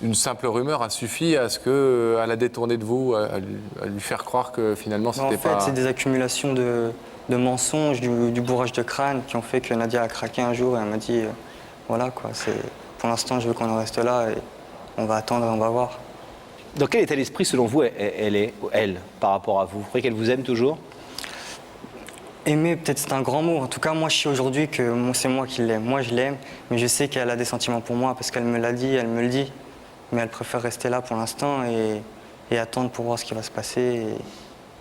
une simple rumeur a suffi à ce que, à la détourner de vous, à lui faire croire que finalement c'était pas... En fait, c'est des accumulations de mensonges, du bourrage de crâne qui ont fait que Nadia a craqué un jour et elle m'a dit voilà quoi, pour l'instant je veux qu'on en reste là et on va attendre et on va voir. Dans quel état d'esprit selon vous elle, par rapport à vous? Vous croyez qu'elle vous aime toujours? Aimer, peut-être c'est un grand mot. En tout cas, moi je sais aujourd'hui que c'est moi qui l'aime. Moi je l'aime, mais je sais qu'elle a des sentiments pour moi parce qu'elle me l'a dit, elle me le dit. Mais elle préfère rester là pour l'instant et attendre pour voir ce qui va se passer. Et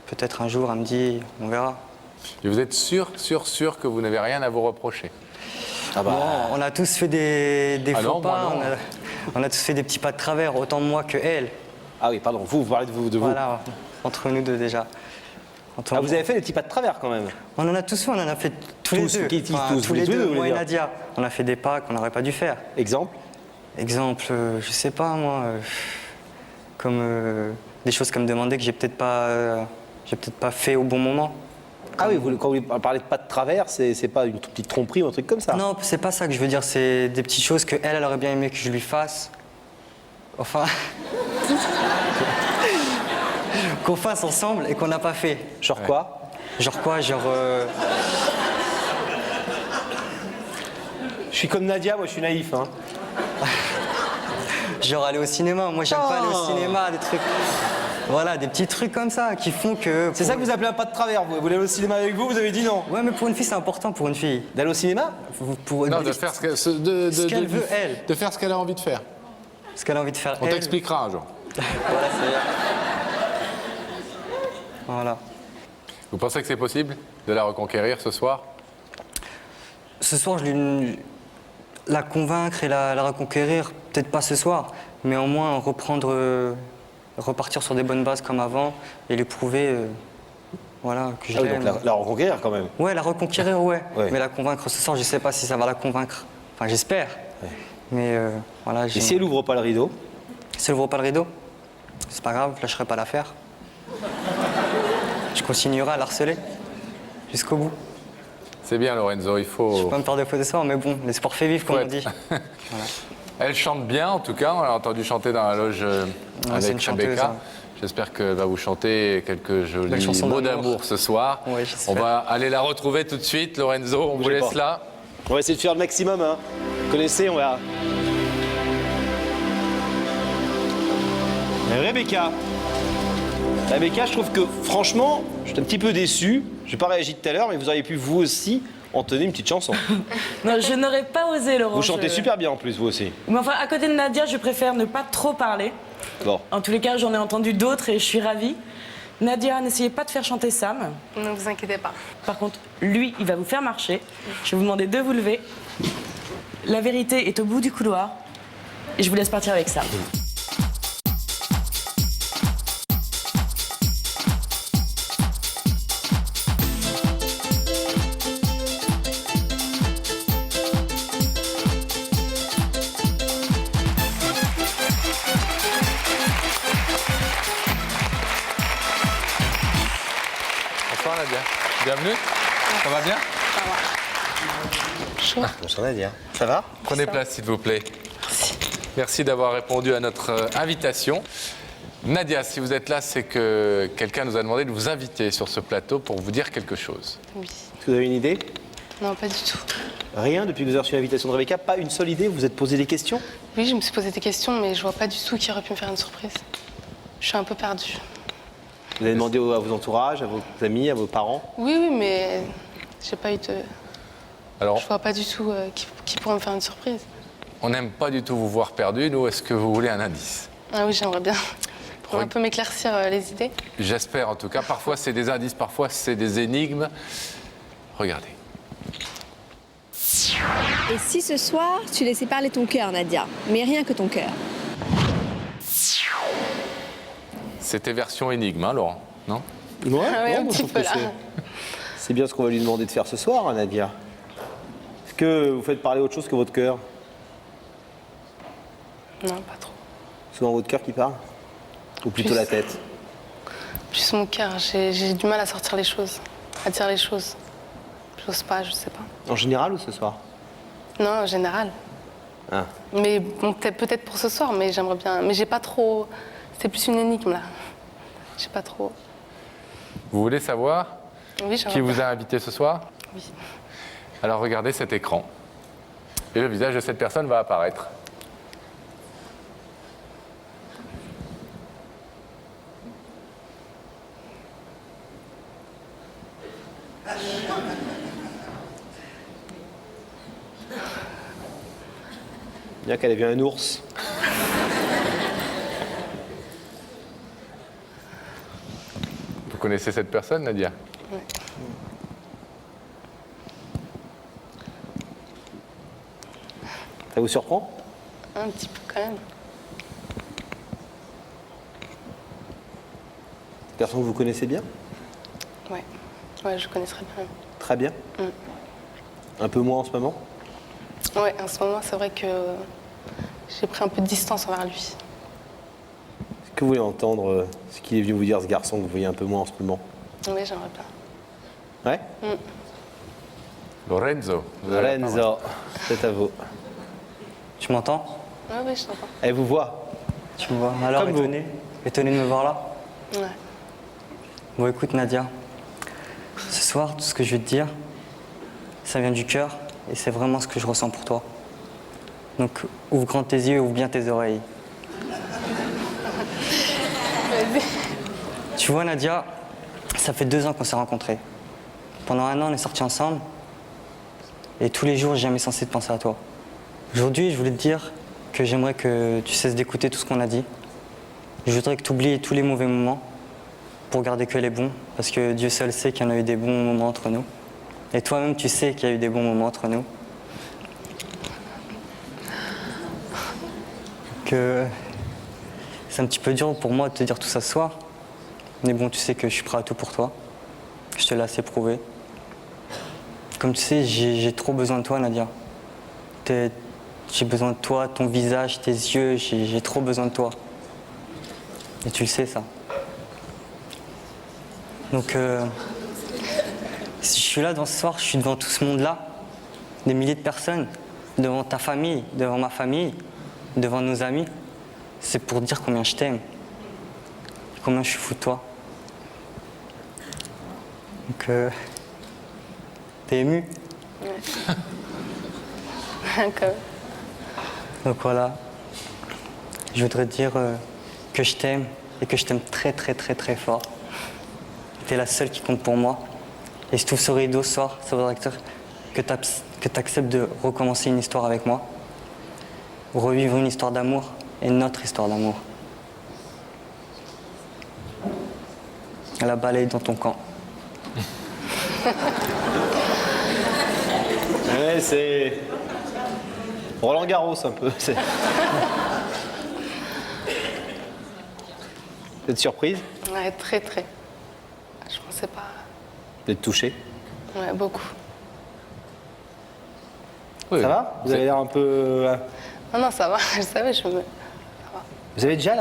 peut-être un jour, elle me dit, on verra. Et vous êtes sûr que vous n'avez rien à vous reprocher? Ah bah... Bon, on a tous fait des faux pas, on a tous fait des petits pas de travers, autant moi que elle. Ah oui, pardon, vous parlez de vous. Voilà, entre nous deux déjà. Ah, vous avez fait des petits pas de travers quand même? On en a tous fait, on en a fait tous les deux. Tous les deux, moi et Nadia. On a fait des pas qu'on n'aurait pas dû faire. Exemple? Exemple, je sais pas moi, comme des choses comme demander que j'ai peut-être pas fait au bon moment. Ah oui, quand vous parlez de pas de travers, c'est pas une petite tromperie ou un truc comme ça? Non, c'est pas ça que je veux dire, c'est des petites choses que elle aurait bien aimé que je lui fasse. Enfin... qu'on fasse ensemble et qu'on n'a pas fait. Genre quoi? Genre quoi? Genre... Je suis comme Nadia, moi je suis naïf, hein. Genre aller au cinéma, moi j'aime pas aller au cinéma, des trucs... Voilà, des petits trucs comme ça qui font que... C'est ça que vous appelez un pas de travers, vous voulez aller au cinéma avec vous avez dit non? Ouais, mais pour une fille c'est important pour une fille. D'aller au cinéma? Non, de faire ce qu'elle veut, elle. De faire ce qu'elle a envie de faire. Ce qu'elle a envie de faire, On elle. t'expliquera un jour. Voilà, c'est bien. Voilà. Vous pensez que c'est possible de la reconquérir ce soir? Ce soir, je vais la convaincre et la reconquérir, peut-être pas ce soir, mais au moins repartir sur des bonnes bases comme avant et lui prouver voilà, que je l'aime. Donc la reconquérir quand même? Ouais, la reconquérir, ouais. Mais la convaincre ce soir, je sais pas si ça va la convaincre. Enfin, j'espère. Ouais. Mais voilà. Et si elle ouvre pas le rideau? Si elle ouvre pas le rideau, c'est pas grave, je lâcherai pas l'affaire. Je continuerai à l'harceler jusqu'au bout. C'est bien, Lorenzo, il faut... Je peux pas me faire des faux espoirs, mais bon, l'espoir fait vivre, comme on dit. Voilà. Elle chante bien, en tout cas. On l'a entendu chanter dans la loge avec Rebecca. J'espère qu'elle va vous chanter quelques jolis mots d'amour ce soir. Ouais, on va aller la retrouver tout de suite, Lorenzo. On vous laisse là. On va essayer de faire le maximum, hein. Vous connaissez, on va... Rebecca. Rebecca, je trouve que, franchement, je suis un petit peu déçu. Je n'ai pas réagi tout à l'heure, mais vous auriez pu, vous aussi, entonner une petite chanson. Non, je n'aurais pas osé, Laurent. Vous chantez super bien, en plus, vous aussi. Mais enfin, à côté de Nadia, je préfère ne pas trop parler. Bon. En tous les cas, j'en ai entendu d'autres et je suis ravie. Nadia, n'essayez pas de faire chanter Sam. Ne vous inquiétez pas. Par contre, lui, il va vous faire marcher. Je vais vous demander de vous lever. La vérité est au bout du couloir. Et je vous laisse partir avec ça. Bonsoir Nadia. Bienvenue. Ça va bien? Bonsoir Nadia. Ça va? Prenez place s'il vous plaît. Merci d'avoir répondu à notre invitation. Nadia, si vous êtes là, c'est que quelqu'un nous a demandé de vous inviter sur ce plateau pour vous dire quelque chose. Oui. Est-ce que vous avez une idée? Non, pas du tout. Rien depuis que vous avez reçu l'invitation de Rebecca? Pas une seule idée? Vous vous êtes posé des questions? Oui, je me suis posé des questions, mais je vois pas du tout qui aurait pu me faire une surprise. Je suis un peu perdue. Vous avez demandé à vos entourages, à vos amis, à vos parents? Oui, mais j'ai pas eu de... Alors, Je vois pas du tout qui pourrait me faire une surprise. on n'aime pas du tout vous voir perdu. Nous, est-ce que vous voulez un indice? Ah oui, j'aimerais bien. Pour un peu m'éclaircir les idées. J'espère en tout cas. Parfois, c'est des indices, parfois, c'est des énigmes. Regardez. Et si ce soir, tu laissais parler ton cœur, Nadia, mais rien que ton cœur? C'était version énigme, hein, Laurent? Non? Ouais, Ah oui, non, un moi, je petit trouve peu que là. c'est bien ce qu'on va lui demander de faire ce soir, hein, Nadia. Est-ce que vous faites parler autre chose que votre cœur? Non, pas trop. Souvent votre cœur qui parle? Ou plutôt Plus. la tête? Plus mon cœur. J'ai du mal à sortir les choses, à dire les choses. J'ose pas, je sais pas. En général ou ce soir? Non, en général. Ah. Mais bon, peut-être pour ce soir, mais j'aimerais bien. Mais j'ai pas trop. C'est plus une énigme là. J'ai pas trop. Vous voulez savoir Oui, j'aimerais qui vous bien. a invité ce soir? Oui. Alors regardez cet écran. Et le visage de cette personne va apparaître. Bien qu'elle ait vu un ours. Vous connaissez cette personne, Nadia? Ouais. Ça vous surprend? Un petit peu quand même. Personne que vous connaissez bien? Ouais. Ouais, je connaisserais bien. Très bien. Un peu moins en ce moment? Ouais, en ce moment, c'est vrai que j'ai pris un peu de distance envers lui. Est-ce que vous voulez entendre ce qu'il est venu vous dire, ce garçon que vous voyez un peu moins en ce moment? Oui, j'aimerais bien. Ouais? Lorenzo. vous avez la parole. Lorenzo, c'est à vous. Tu m'entends? Ouais, oui, je t'entends. Elle vous voit. Tu me vois? Alors, Comme vous. étonné de me voir là? Ouais. Bon, écoute, Nadia, ce soir, tout ce que je vais te dire, ça vient du cœur et c'est vraiment ce que je ressens pour toi. Donc, ouvre grand tes yeux, ouvre bien tes oreilles. Tu vois, Nadia, ça fait 2 ans qu'on s'est rencontrés. Pendant 1 an, on est sortis ensemble. Et tous les jours, j'ai jamais cessé de penser à toi. Aujourd'hui, je voulais te dire que j'aimerais que tu cesses d'écouter tout ce qu'on a dit. Je voudrais que tu oublies tous les mauvais moments pour garder que les bons, parce que Dieu seul sait qu'il y en a eu des bons moments entre nous. Et toi-même, tu sais qu'il y a eu des bons moments entre nous. Que c'est un petit peu dur pour moi de te dire tout ça ce soir. Mais bon, tu sais que je suis prêt à tout pour toi. Je te l'ai assez prouvé. Comme tu sais, j'ai trop besoin de toi, Nadia. J'ai besoin de toi, ton visage, tes yeux, j'ai trop besoin de toi. Et tu le sais, ça. Donc, si je suis là ce soir, je suis devant tout ce monde-là, des milliers de personnes, devant ta famille, devant ma famille, devant nos amis. C'est pour dire combien je t'aime, combien je suis fou de toi. Donc, t'es ému? Ouais. Quand même. Donc voilà, je voudrais te dire que je t'aime et que je t'aime très très très très fort. T'es la seule qui compte pour moi. Et si tout ce rideau sort, ça voudrait dire que tu acceptes de recommencer une histoire avec moi. Revivre une histoire d'amour et notre histoire d'amour. la balaye dans ton camp. Ouais, c'est Roland Garros un peu. Vous êtes surprise? Ouais, très. Je pensais pas. Vous êtes touchée? Ouais, beaucoup. Ça va? Vous avez l'air un peu... Non, ça va, je savais, Vous avez déjà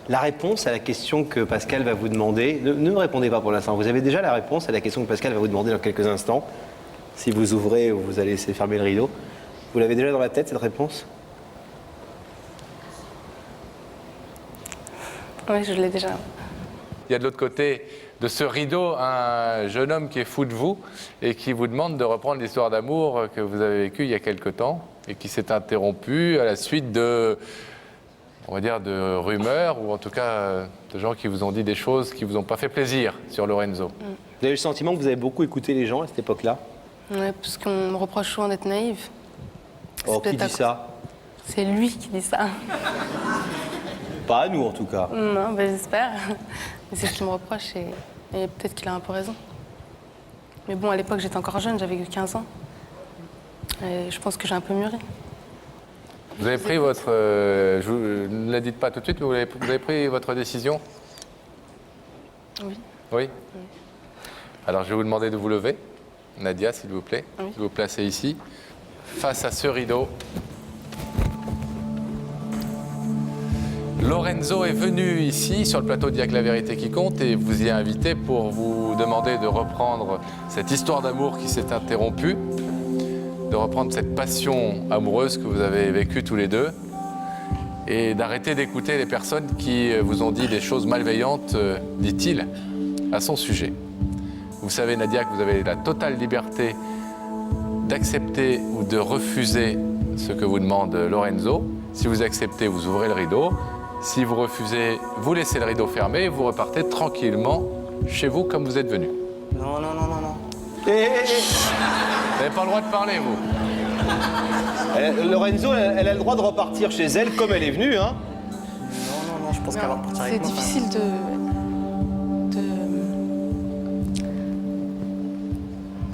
la réponse à la question que Pascal va vous demander. Ne me répondez pas pour l'instant. Vous avez déjà la réponse à la question que Pascal va vous demander dans quelques instants. Si vous ouvrez ou vous allez laisser fermer le rideau. Vous l'avez déjà dans la tête, cette réponse? Oui, je l'ai déjà. Il y a de l'autre côté de ce rideau un jeune homme qui est fou de vous et qui vous demande de reprendre l'histoire d'amour que vous avez vécue il y a quelque temps et qui s'est interrompue à la suite de, on va dire, de rumeurs ou en tout cas de gens qui vous ont dit des choses qui vous ont pas fait plaisir sur Lorenzo. Vous avez le sentiment que vous avez beaucoup écouté les gens à cette époque-là? Ouais, parce qu'on me reproche souvent d'être naïve. Oh, qui dit ça? C'est lui qui dit ça. Pas à nous, en tout cas. Non, ben j'espère. Mais c'est ce qu'il me reproche et peut-être qu'il a un peu raison. Mais bon, à l'époque, j'étais encore jeune, j'avais que 15 ans. Et je pense que j'ai un peu mûri. Vous avez pris votre... ne la dites pas tout de suite, mais vous avez pris votre décision? Oui. Oui? Alors, je vais vous demander de vous lever. Nadia, s'il vous plaît. Oui. Vous vous placez ici, face à ce rideau. Lorenzo est venu ici, sur le plateau d'Il y a que la vérité qui compte, et vous y a invité pour vous demander de reprendre cette histoire d'amour qui s'est interrompue, de reprendre cette passion amoureuse que vous avez vécue tous les deux, et d'arrêter d'écouter les personnes qui vous ont dit des choses malveillantes, dit-il, à son sujet. Vous savez, Nadia, que vous avez la totale liberté d'accepter ou de refuser ce que vous demande Lorenzo. Si vous acceptez, vous ouvrez le rideau. Si vous refusez, vous laissez le rideau fermé et vous repartez tranquillement chez vous comme vous êtes venu. Non. Vous n'avez pas le droit de parler, vous. Lorenzo, elle a le droit de repartir chez elle comme elle est venue, hein? Non, je pense qu'elle va repartir avec C'est moi. difficile de...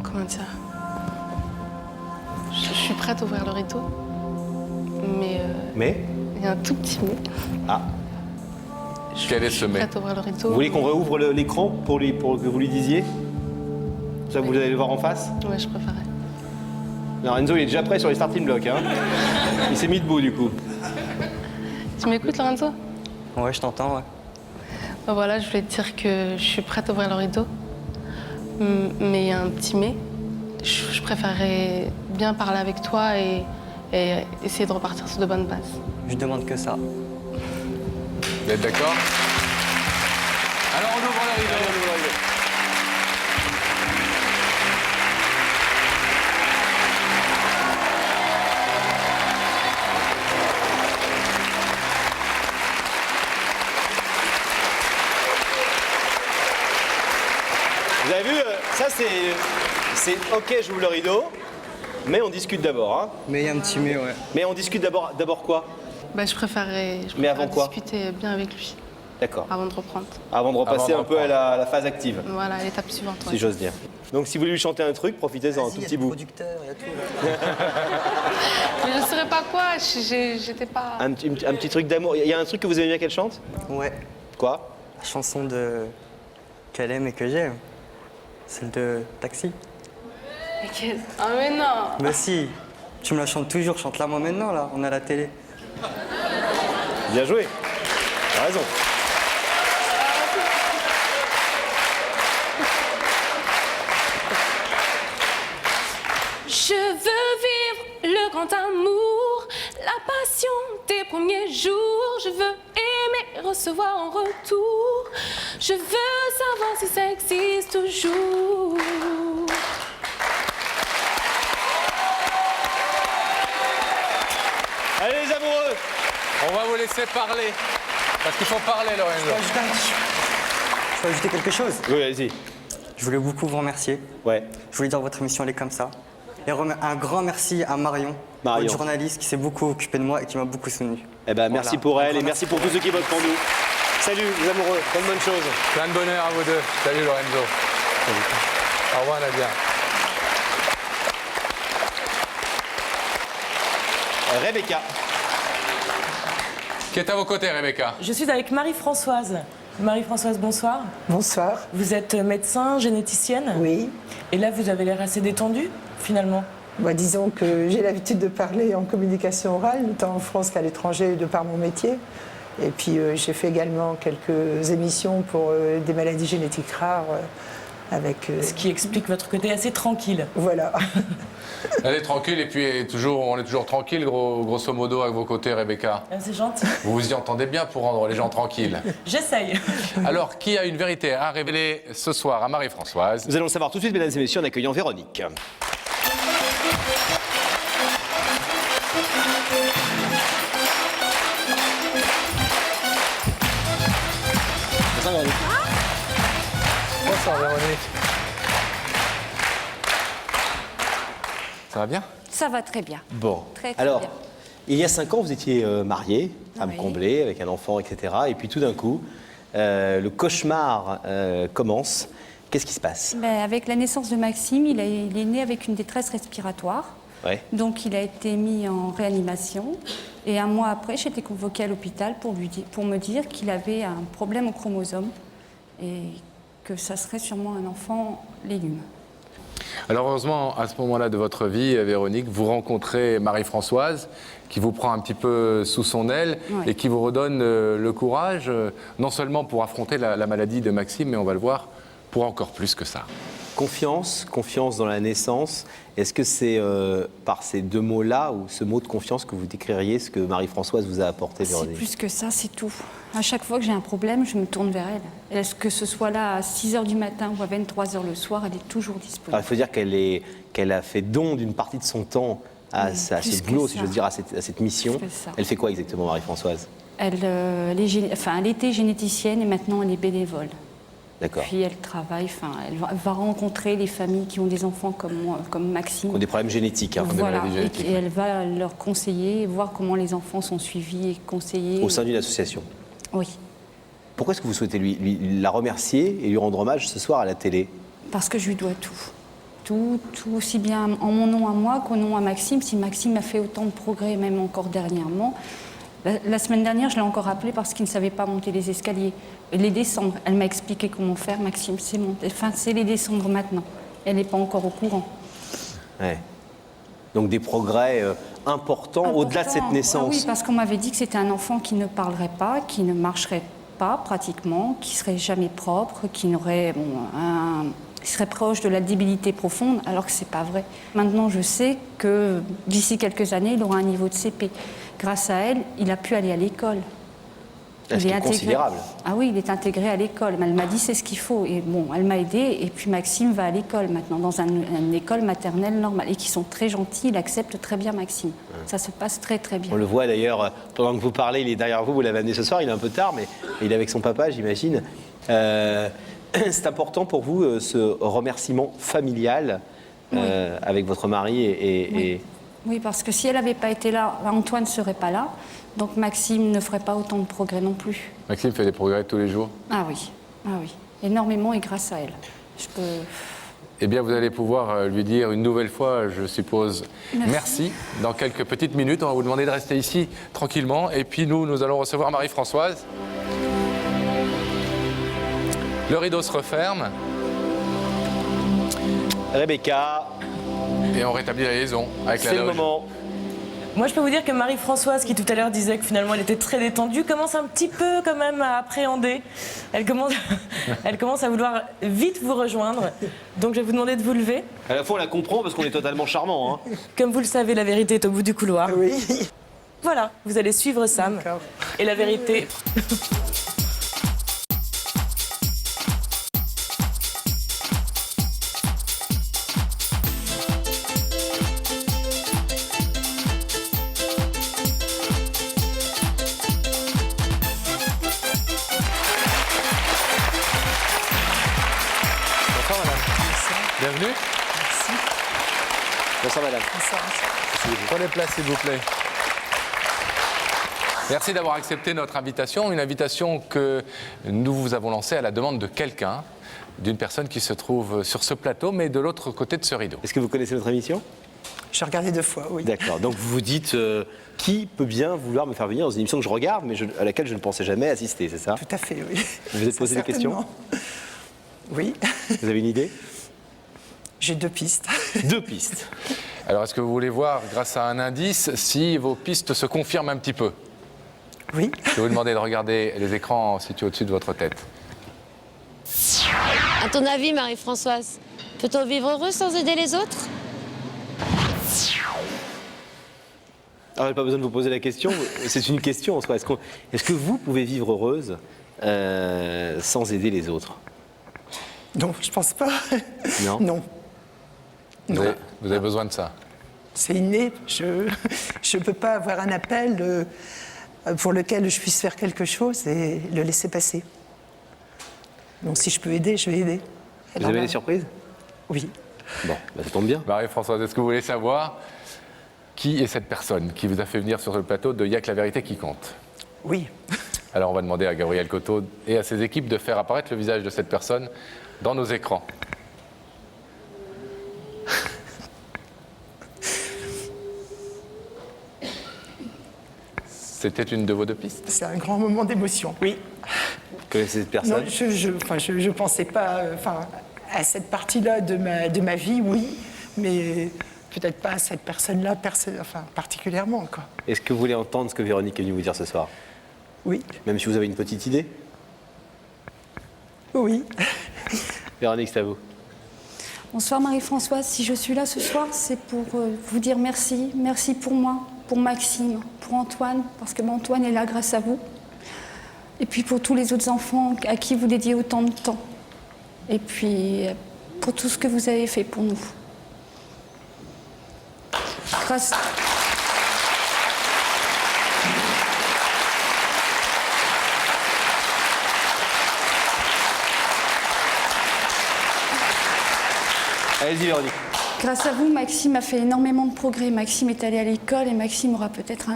Comment dire? Je suis prête à ouvrir le rideau. Mais? Il y a un tout petit mais. Ah. Quel est ce mais? Prête à ouvrir le rideau. Vous voulez qu'on réouvre l'écran pour que vous lui disiez? Ça, vous allez le voir en face? Ouais, je préférais. Lorenzo, il est déjà prêt sur les starting blocks, hein? Il s'est mis debout, du coup. Tu m'écoutes, Lorenzo? Ouais, je t'entends, ouais. Ben voilà, je voulais te dire que je suis prête à ouvrir le rideau. Mais il y a un petit mais. Je préférerais bien parler avec toi et essayer de repartir sur de bonnes bases. Je demande que ça. Vous êtes d'accord? Alors on ouvre le rideau. Vous avez vu, ça c'est ok, j'ouvre le rideau, mais on discute d'abord, hein? Mais il y a un petit mais, ouais. Mais on discute d'abord quoi? Ben, je préférerais Mais avant quoi? discuter bien avec lui D'accord. avant de reprendre. Avant de repasser un peu à la phase active, Voilà, à l'étape suivante. si j'ose dire. Donc si vous voulez lui chanter un truc, profitez-en un tout petit bout. Producteur, il y a tout, là. Mais je ne saurais pas quoi, j'étais pas... Un petit truc d'amour. Il y a un truc que vous aimez bien qu'elle chante? Ouais, Quoi? la chanson qu'elle aime et que j'aime. Celle de Taxi. Mais qu'est-ce... Ah mais non! Mais si, tu me la chantes toujours, chante-la moi maintenant, là, on est à la télé. Bien joué. T'as raison. Je veux vivre le grand amour, la passion des premiers jours. Je veux aimer, recevoir en retour. Je veux savoir si ça existe toujours. Allez les amoureux! On va vous laisser parler. Parce qu'il faut parler, Lorenzo. Je peux ajouter quelque chose? Oui, allez-y. Je voulais beaucoup vous remercier. Ouais. Je voulais dire que votre émission, elle est comme ça. Et un grand merci à Marion, Marion. votre journaliste qui s'est beaucoup occupé de moi et qui m'a beaucoup soutenu. Eh ben, merci Voilà. pour Un elle grand et merci pour tous ceux qui votent pour nous. Salut les amoureux, bonne chose. Plein de bonheur à vous deux. Salut Lorenzo. Au revoir Nadia. Rebecca. Qui est à vos côtés, Rebecca? Je suis avec Marie-Françoise. Marie-Françoise, bonsoir. Bonsoir. Vous êtes médecin, généticienne. Oui. Et là, vous avez l'air assez détendue, finalement. Bah, disons que j'ai l'habitude de parler en communication orale, tant en France qu'à l'étranger, de par mon métier. Et puis j'ai fait également quelques émissions pour des maladies génétiques rares. Ce qui explique votre côté assez tranquille. Voilà. Elle est tranquille et puis on est toujours tranquille, grosso modo, à vos côtés, Rebecca. C'est gentil. Vous vous y entendez bien pour rendre les gens tranquilles. J'essaye. Alors, qui a une vérité à révéler ce soir à Marie-Françoise? Nous allons le savoir tout de suite, mesdames et messieurs, en accueillant Véronique. Bonsoir Véronique. Bonsoir Véronique. Ça va bien? Ça va très bien. Bon, Très, très alors, bien. il y a 5 ans, vous étiez mariée, femme Oui. comblée, avec un enfant, etc. Et puis tout d'un coup, le cauchemar commence. Qu'est-ce qui se passe? Avec la naissance de Maxime, il est né avec une détresse respiratoire. Ouais. Donc il a été mis en réanimation. Et un mois après, j'ai été convoquée à l'hôpital pour me dire qu'il avait un problème au chromosome et que ça serait sûrement un enfant légume. Alors heureusement, à ce moment-là de votre vie, Véronique, vous rencontrez Marie-Françoise, qui vous prend un petit peu sous son aile Ouais. et qui vous redonne le courage, non seulement pour affronter la maladie de Maxime, mais on va le voir, pour encore plus que ça. Confiance dans la naissance. Est-ce que c'est par ces deux mots-là, ou ce mot de confiance, que vous décririez ce que Marie-Françoise vous a apporté, C'est Véronique? plus que ça, c'est tout. À chaque fois que j'ai un problème, je me tourne vers elle. Est-ce que ce soit là à 6h du matin ou à 23h le soir, elle est toujours disponible. Alors, il faut dire qu'elle a fait don d'une partie de son temps à Oui, ce plus que boulot, si ça. j'ose dire, à cette mission. Plus que ça. Elle fait quoi exactement, Marie-Françoise? Elle était généticienne et maintenant elle est bénévole. D'accord. Puis elle travaille, elle va rencontrer les familles qui ont des enfants comme moi, comme Maxime. Qui ont des problèmes génétiques. Hein. Voilà, et elle va leur conseiller, voir comment les enfants sont suivis et conseillés. Au sein d'une association. Oui, Pourquoi est-ce que vous souhaitez la remercier et lui rendre hommage ce soir à la télé? parce que je lui dois tout. Tout aussi bien en mon nom à moi qu'au nom à Maxime. Si Maxime a fait autant de progrès, même encore dernièrement. La semaine dernière, je l'ai encore appelé parce qu'il ne savait pas monter les escaliers. Les descendre, elle m'a expliqué comment faire. Maxime, c'est les descendre maintenant. Elle n'est pas encore au courant. Ouais. Donc des progrès importants au-delà de cette naissance. Ah oui, parce qu'on m'avait dit que c'était un enfant qui ne parlerait pas, qui ne marcherait pas pratiquement, qui serait jamais propre, qui serait proche de la débilité profonde, alors que c'est pas vrai. Maintenant, je sais que d'ici quelques années, il aura un niveau de CP. Grâce à elle, il a pu aller à l'école. Ce qui est considérable. Ah oui, il est intégré à l'école. Elle m'a dit c'est ce qu'il faut. Et bon, elle m'a aidée. Et puis Maxime va à l'école maintenant, dans une école maternelle normale. Et qui sont très gentils, il accepte très bien Maxime. Ça se passe très très bien. On le voit d'ailleurs, pendant que vous parlez, il est derrière vous, vous l'avez amené ce soir, il est un peu tard, mais il est avec son papa, j'imagine. C'est important pour vous, ce remerciement familial avec votre mari et... Oui, parce que si elle n'avait pas été là, Antoine ne serait pas là. Donc Maxime ne ferait pas autant de progrès non plus. Maxime fait des progrès tous les jours? Ah oui, énormément et grâce à elle. Eh bien, vous allez pouvoir lui dire une nouvelle fois, je suppose, merci. Dans quelques petites minutes, on va vous demander de rester ici tranquillement. Et puis nous allons recevoir Marie-Françoise. Le rideau se referme. Rebecca. Et on rétablit la liaison avec la C'est le loge. moment. Moi, je peux vous dire que Marie-Françoise, qui tout à l'heure disait que finalement elle était très détendue, commence un petit peu quand même à appréhender. Elle commence à vouloir vite vous rejoindre. Donc je vais vous demander de vous lever. À la fois, on la comprend parce qu'on est totalement charmant. Hein. Comme vous le savez, la vérité est au bout du couloir. Oui. Voilà, vous allez suivre Sam. Et la vérité... Bienvenue. Merci. Bonsoir madame. Prenez place s'il vous plaît. Merci d'avoir accepté notre invitation, une invitation que nous vous avons lancée à la demande de quelqu'un, d'une personne qui se trouve sur ce plateau, mais de l'autre côté de ce rideau. Est-ce que vous connaissez notre émission? J'ai regardé 2 fois, oui. D'accord, donc vous vous dites qui peut bien vouloir me faire venir dans une émission que je regarde, mais à laquelle je ne pensais jamais assister, c'est ça? Tout à fait, oui. Vous vous êtes posé des questions? Oui. Vous avez une idée? J'ai 2 pistes. 2 pistes. Alors, est-ce que vous voulez voir, grâce à un indice, si vos pistes se confirment un petit peu? Oui. Je vais vous demander de regarder les écrans situés au-dessus de votre tête. À ton avis, Marie-Françoise, peut-on vivre heureux sans aider les autres? Alors, j'ai pas besoin de vous poser la question, c'est une question en soi. Est-ce que vous pouvez vivre heureuse sans aider les autres? Non, je pense pas. Non. Non. Vous avez besoin de ça? C'est inné. Je ne peux pas avoir un appel pour lequel je puisse faire quelque chose et le laisser passer. Donc si je peux aider, je vais aider. Vous avez des surprises? Oui. Bon, ça tombe bien. Marie-Françoise, est-ce que vous voulez savoir qui est cette personne qui vous a fait venir sur le plateau de Y'a que la vérité qui compte? Oui. Alors on va demander à Gabriel Coteau et à ses équipes de faire apparaître le visage de cette personne dans nos écrans. C'était une de vos 2 pistes? C'est un grand moment d'émotion. Oui. Vous connaissez cette personne? Non, je pensais pas à cette partie-là de ma vie, oui, mais peut-être pas à cette personne-là particulièrement, quoi. Est-ce que vous voulez entendre ce que Véronique est venue vous dire ce soir? Oui. Même si vous avez une petite idée? Oui. Véronique, c'est à vous. Bonsoir Marie-Françoise, si je suis là ce soir, c'est pour vous dire merci. Merci pour moi, pour Maxime, pour Antoine, parce que Antoine est là grâce à vous. Et puis pour tous les autres enfants à qui vous dédiez autant de temps. Et puis pour tout ce que vous avez fait pour nous. Grâce... Allez-y, Véronique. Grâce à vous, Maxime a fait énormément de progrès. Maxime est allé à l'école et Maxime aura peut-être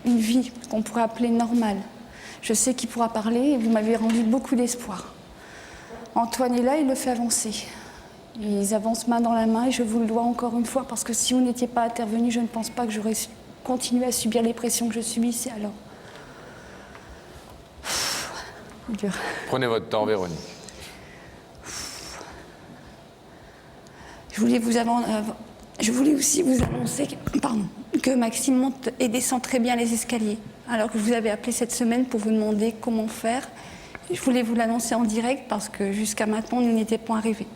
une vie qu'on pourrait appeler normale. Je sais qu'il pourra parler et vous m'avez rendu beaucoup d'espoir. Antoine est là, il le fait avancer. Ils avancent main dans la main et je vous le dois encore une fois parce que si vous n'étiez pas intervenu, je ne pense pas que j'aurais continué à subir les pressions que je subissais alors. Dur. Prenez votre temps, Véronique. Je voulais aussi vous annoncer que Maxime monte et descend très bien les escaliers. Alors que je vous avais appelé cette semaine pour vous demander comment faire. Je voulais vous l'annoncer en direct parce que jusqu'à maintenant, nous n'étions pas arrivés.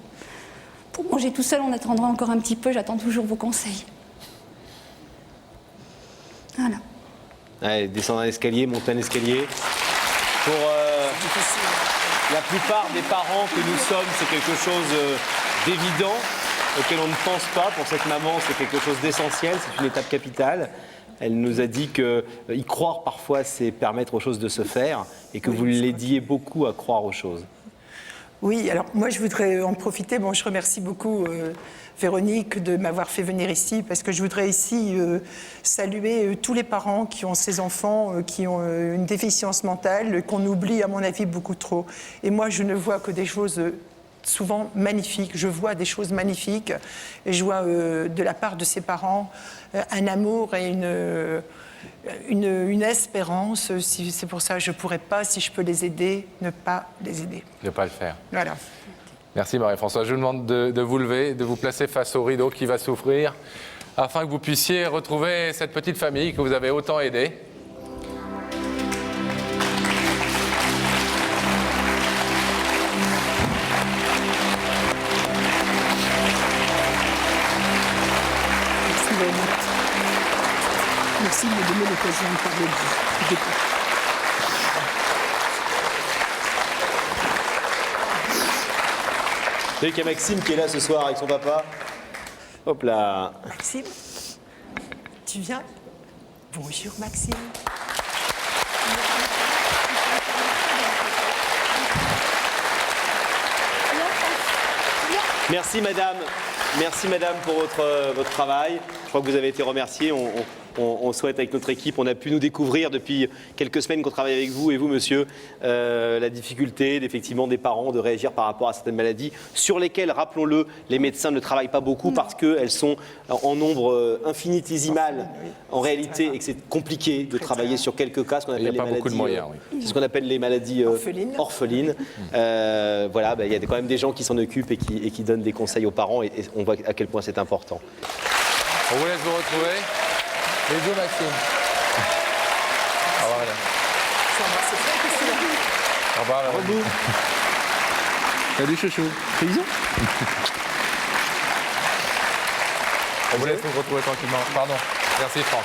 Pour manger tout seul, on attendra encore un petit peu. J'attends toujours vos conseils. Voilà. Allez, descendre un escalier, monter un escalier. Pour la plupart des parents que nous sommes, c'est quelque chose d'évident, auquel on ne pense pas. Pour cette maman, c'est quelque chose d'essentiel, c'est une étape capitale. Elle nous a dit qu'y croire parfois, c'est permettre aux choses de se faire et que vous l'aidiez beaucoup à croire aux choses. Oui, alors moi je voudrais en profiter. Bon, je remercie beaucoup Véronique de m'avoir fait venir ici parce que je voudrais ici saluer tous les parents qui ont ces enfants qui ont une déficience mentale, qu'on oublie à mon avis beaucoup trop. Et moi je ne vois que des choses souvent magnifiques. Je vois des choses magnifiques et je vois de la part de ces parents un amour et une espérance. C'est pour ça que je ne pourrais pas, si je peux les aider, ne pas les aider. Ne pas le faire. Voilà. Merci Marie-Françoise. Je vous demande de vous lever, de vous placer face au rideau qui va s'ouvrir afin que vous puissiez retrouver cette petite famille que vous avez autant aidée. Merci de me donner l'occasion de parler de vous. Vous savez qu'il y a Maxime qui est là ce soir avec son papa. Hop là. Maxime, tu viens? Bonjour Maxime. Merci madame pour votre travail. Je crois que vous avez été remerciée. on souhaite avec notre équipe, on a pu nous découvrir depuis quelques semaines qu'on travaille avec vous et vous, monsieur, la difficulté effectivement des parents de réagir par rapport à certaines maladies sur lesquelles, rappelons-le, les médecins ne travaillent pas beaucoup parce qu'elles sont en nombre infinitésimal en réalité et que c'est compliqué de travailler sur quelques cas, ce qu'on appelle les maladies. Beaucoup de moyens, oui. C'est ce qu'on appelle les maladies orphelines. Voilà, il y a quand même des gens qui s'en occupent et qui donnent des conseils aux parents et on voit à quel point c'est important. On vous laisse vous retrouver. Les deux, Maxime. Au revoir, Hélène. Au revoir, Véronique. Salut, chouchou. Paysan. On vous laisse vous retrouver tranquillement. Pardon. Merci, Franck.